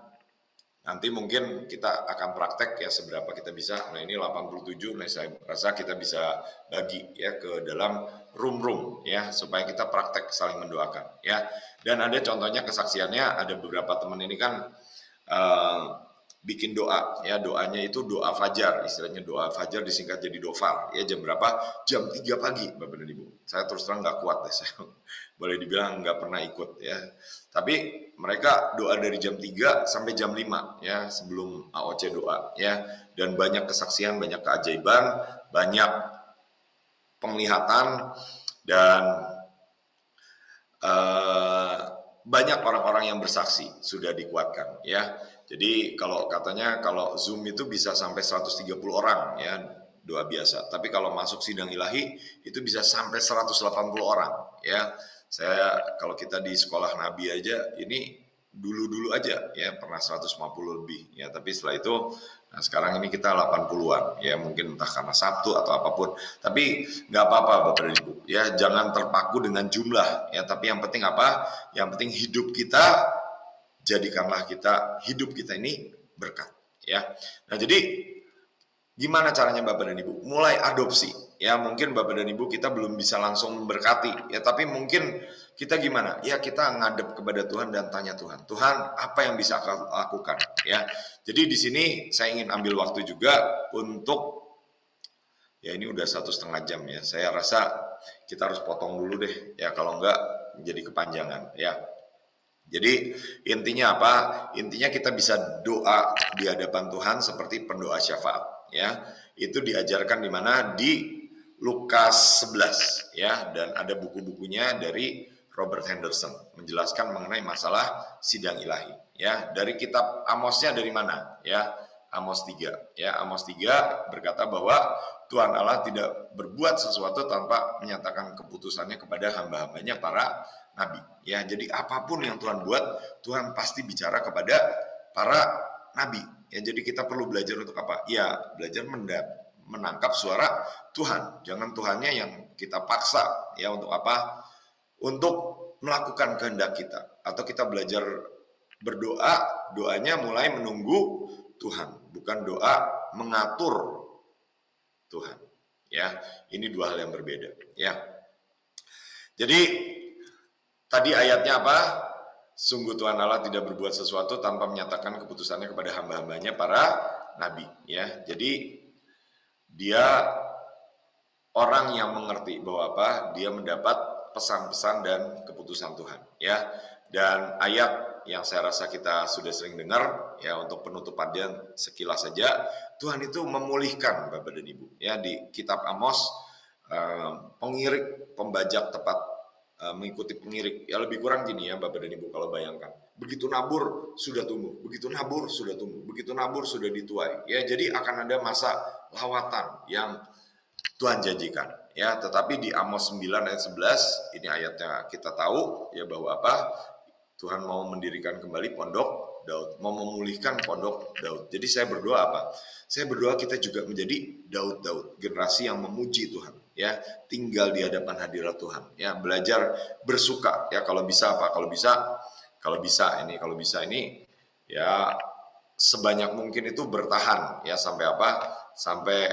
nanti mungkin kita akan praktek, ya, seberapa kita bisa. Nah, ini 87, nah saya rasa kita bisa bagi, ya, ke dalam room, ya, supaya kita praktek saling mendoakan, ya. Dan ada contohnya kesaksiannya, ada beberapa teman ini kan bikin doa, ya, doanya itu doa fajar, istilahnya doa fajar disingkat jadi dofar, ya. Jam berapa? Jam 3 pagi, Bapak dan Ibu. Saya terus terang nggak kuat deh, saya boleh dibilang nggak pernah ikut, ya. Tapi mereka doa dari jam 3 sampai jam 5, ya, sebelum AOC doa, ya. Dan banyak kesaksian, banyak keajaiban, banyak penglihatan, dan banyak orang-orang yang bersaksi sudah dikuatkan ya. Jadi kalau katanya kalau Zoom itu bisa sampai 130 orang ya, doa biasa. Tapi kalau masuk sidang ilahi itu bisa sampai 180 orang ya. Saya kalau kita di sekolah Nabi aja ini dulu-dulu aja ya pernah 150 lebih ya, tapi setelah itu nah sekarang ini kita 80-an ya, mungkin entah karena Sabtu atau apapun. Tapi nggak apa-apa Bapak dan Ibu ya, jangan terpaku dengan jumlah ya, tapi yang penting apa? Yang penting hidup kita, jadikanlah hidup kita ini berkat ya. Nah, jadi gimana caranya Bapak dan Ibu? Mulai adopsi ya, mungkin Bapak dan Ibu kita belum bisa langsung memberkati ya, tapi mungkin kita gimana? Ya kita ngadep kepada Tuhan dan tanya Tuhan, Tuhan apa yang bisa aku lakukan ya. Jadi di sini saya ingin ambil waktu juga untuk, ya ini udah 1,5 jam ya, saya rasa kita harus potong dulu deh ya, kalau enggak jadi kepanjangan ya. Jadi intinya apa? Intinya kita bisa doa di hadapan Tuhan seperti pendoa syafaat ya. Itu diajarkan di mana? Di Lukas 11 ya, dan ada buku-bukunya dari Robert Henderson menjelaskan mengenai masalah sidang ilahi ya. Dari kitab Amosnya dari mana ya? Amos 3 ya. Amos 3 berkata bahwa Tuhan Allah tidak berbuat sesuatu tanpa menyatakan keputusannya kepada hamba-hambanya para nabi ya. Jadi apapun yang Tuhan buat, Tuhan pasti bicara kepada para nabi ya. Jadi kita perlu belajar untuk apa? Ya belajar menangkap suara Tuhan. Jangan Tuhannya yang kita paksa ya, untuk apa? Untuk melakukan kehendak kita. Atau kita belajar berdoa, doanya mulai menunggu Tuhan, bukan doa mengatur Tuhan ya. Ini dua hal yang berbeda ya. Jadi tadi ayatnya apa? Sungguh Tuhan Allah tidak berbuat sesuatu tanpa menyatakan keputusannya kepada hamba-hambanya para nabi ya. Jadi dia orang yang mengerti bahwa apa? Dia mendapat pesan-pesan dan keputusan Tuhan ya. Dan ayat yang saya rasa kita sudah sering dengar ya, untuk penutupannya sekilas saja, Tuhan itu memulihkan Bapak dan Ibu ya. Di kitab Amos, pengirik pembajak tepat mengikuti pengirik ya, lebih kurang gini ya Bapak dan Ibu, kalau bayangkan begitu nabur sudah tumbuh, begitu nabur sudah tumbuh, begitu nabur sudah dituai ya. Jadi akan ada masa lawatan yang Tuhan janjikan ya. Tetapi di Amos 9 ayat 11 ini ayatnya kita tahu ya, bahwa apa? Tuhan mau mendirikan kembali pondok Daud, mau memulihkan pondok Daud. Jadi saya berdoa apa? Saya berdoa kita juga menjadi Daud-Daud, generasi yang memuji Tuhan ya, tinggal di hadapan hadirat Tuhan ya, belajar bersuka ya, kalau bisa apa? Kalau bisa ini ya sebanyak mungkin itu bertahan ya, sampai apa? Sampai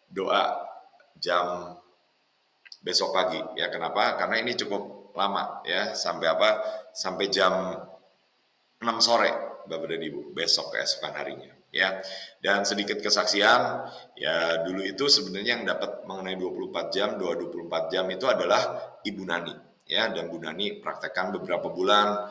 doa jam besok pagi ya. Kenapa? Karena ini cukup lama ya, sampai apa? Sampai jam 6 sore Bapak dan Ibu besok, keesokan harinya ya. Dan sedikit kesaksian ya, dulu itu sebenarnya yang dapat mengenai 24 jam, doa 24 jam itu adalah Ibu Nani ya. Dan Bu Nani praktekkan beberapa bulan,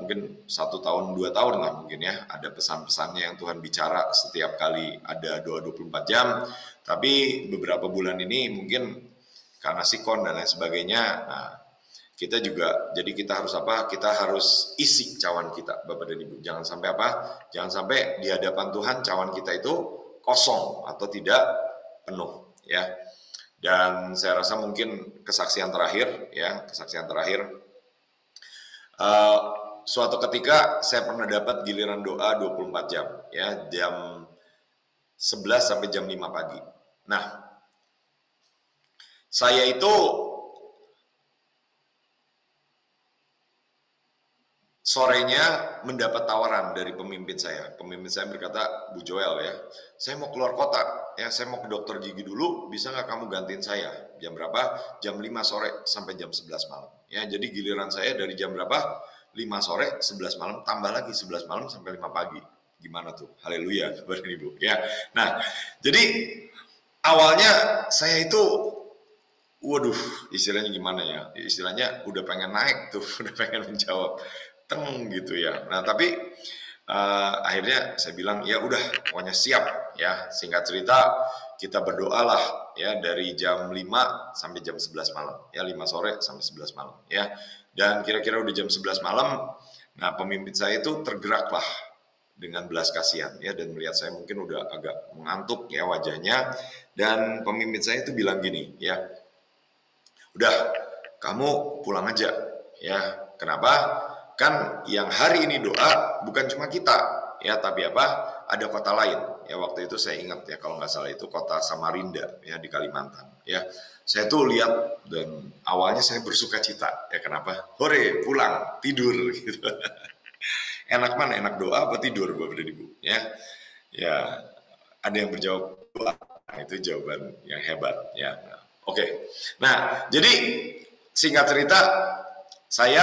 mungkin 1 tahun 2 tahun lah mungkin ya, ada pesan-pesannya yang Tuhan bicara setiap kali ada doa 24 jam. Tapi beberapa bulan ini mungkin karena sikon dan lain sebagainya, nah kita juga, jadi kita harus apa? Kita harus isi cawan kita Bapak dan Ibu. Jangan sampai apa? Jangan sampai di hadapan Tuhan cawan kita itu kosong atau tidak penuh ya. Dan saya rasa mungkin kesaksian terakhir ya, suatu ketika saya pernah dapat giliran doa 24 jam ya, jam 11 sampai jam 5 pagi. Nah, saya itu sorenya mendapat tawaran dari pemimpin saya. Pemimpin saya berkata, Bu Joel ya, saya mau keluar kota ya, saya mau ke dokter gigi dulu, bisa nggak kamu gantiin saya? Jam berapa? Jam 5 sore sampai jam 11 malam. Ya, jadi giliran saya dari jam berapa? 5 sore, 11 malam, tambah lagi 11 malam sampai 5 pagi. Gimana tuh? Haleluya, Bapak dan Ibu ya. Nah, jadi awalnya saya itu waduh, istilahnya gimana ya? Istilahnya udah pengen naik tuh, udah pengen menjawab. Teng gitu ya. Nah tapi akhirnya saya bilang ya udah, pokoknya siap ya. Singkat cerita kita berdoalah ya dari jam 5 sampai jam 11 malam, ya 5 sore sampai 11 malam ya. Dan kira-kira udah jam 11 malam, nah pemimpin saya itu tergeraklah dengan belas kasihan ya, dan melihat saya mungkin udah agak mengantuk ya wajahnya, dan pemimpin saya itu bilang gini ya, udah kamu pulang aja ya. Kenapa? Kan yang hari ini doa bukan cuma kita ya, tapi apa? Ada kota lain ya. Waktu itu saya ingat ya, kalau nggak salah itu kota Samarinda ya di Kalimantan ya. Saya tuh lihat dan awalnya saya bersuka cita ya. Kenapa? Hore, pulang tidur gitu. Enak mana? Enak doa apa tidur, Bapak dan Ibu? Ya, ya ada yang berjawab doa. Nah, itu jawaban yang hebat ya. Oke. Nah, jadi singkat cerita, saya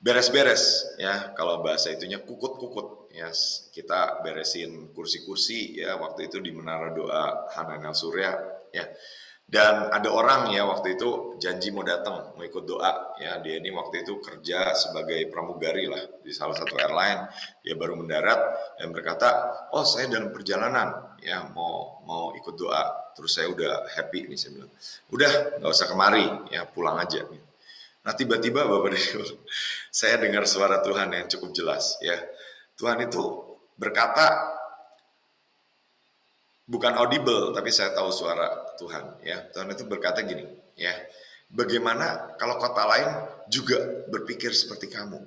beres-beres ya. Kalau bahasa itunya kukut-kukut ya. Kita beresin kursi-kursi ya. Waktu itu di Menara Doa Hananel Surya ya. Dan ada orang ya waktu itu janji mau datang, mau ikut doa ya. Dia ini waktu itu kerja sebagai pramugari lah di salah satu airline. Dia baru mendarat dan berkata, oh saya dalam perjalanan ya mau ikut doa. Terus saya udah happy nih, saya bilang, udah nggak usah kemari ya, pulang aja. Nah tiba-tiba Bapak dan Ibu, saya dengar suara Tuhan yang cukup jelas ya. Tuhan itu berkata, bukan audible, tapi saya tahu suara Tuhan ya. Tuhan itu berkata gini ya, bagaimana kalau kota lain juga berpikir seperti kamu?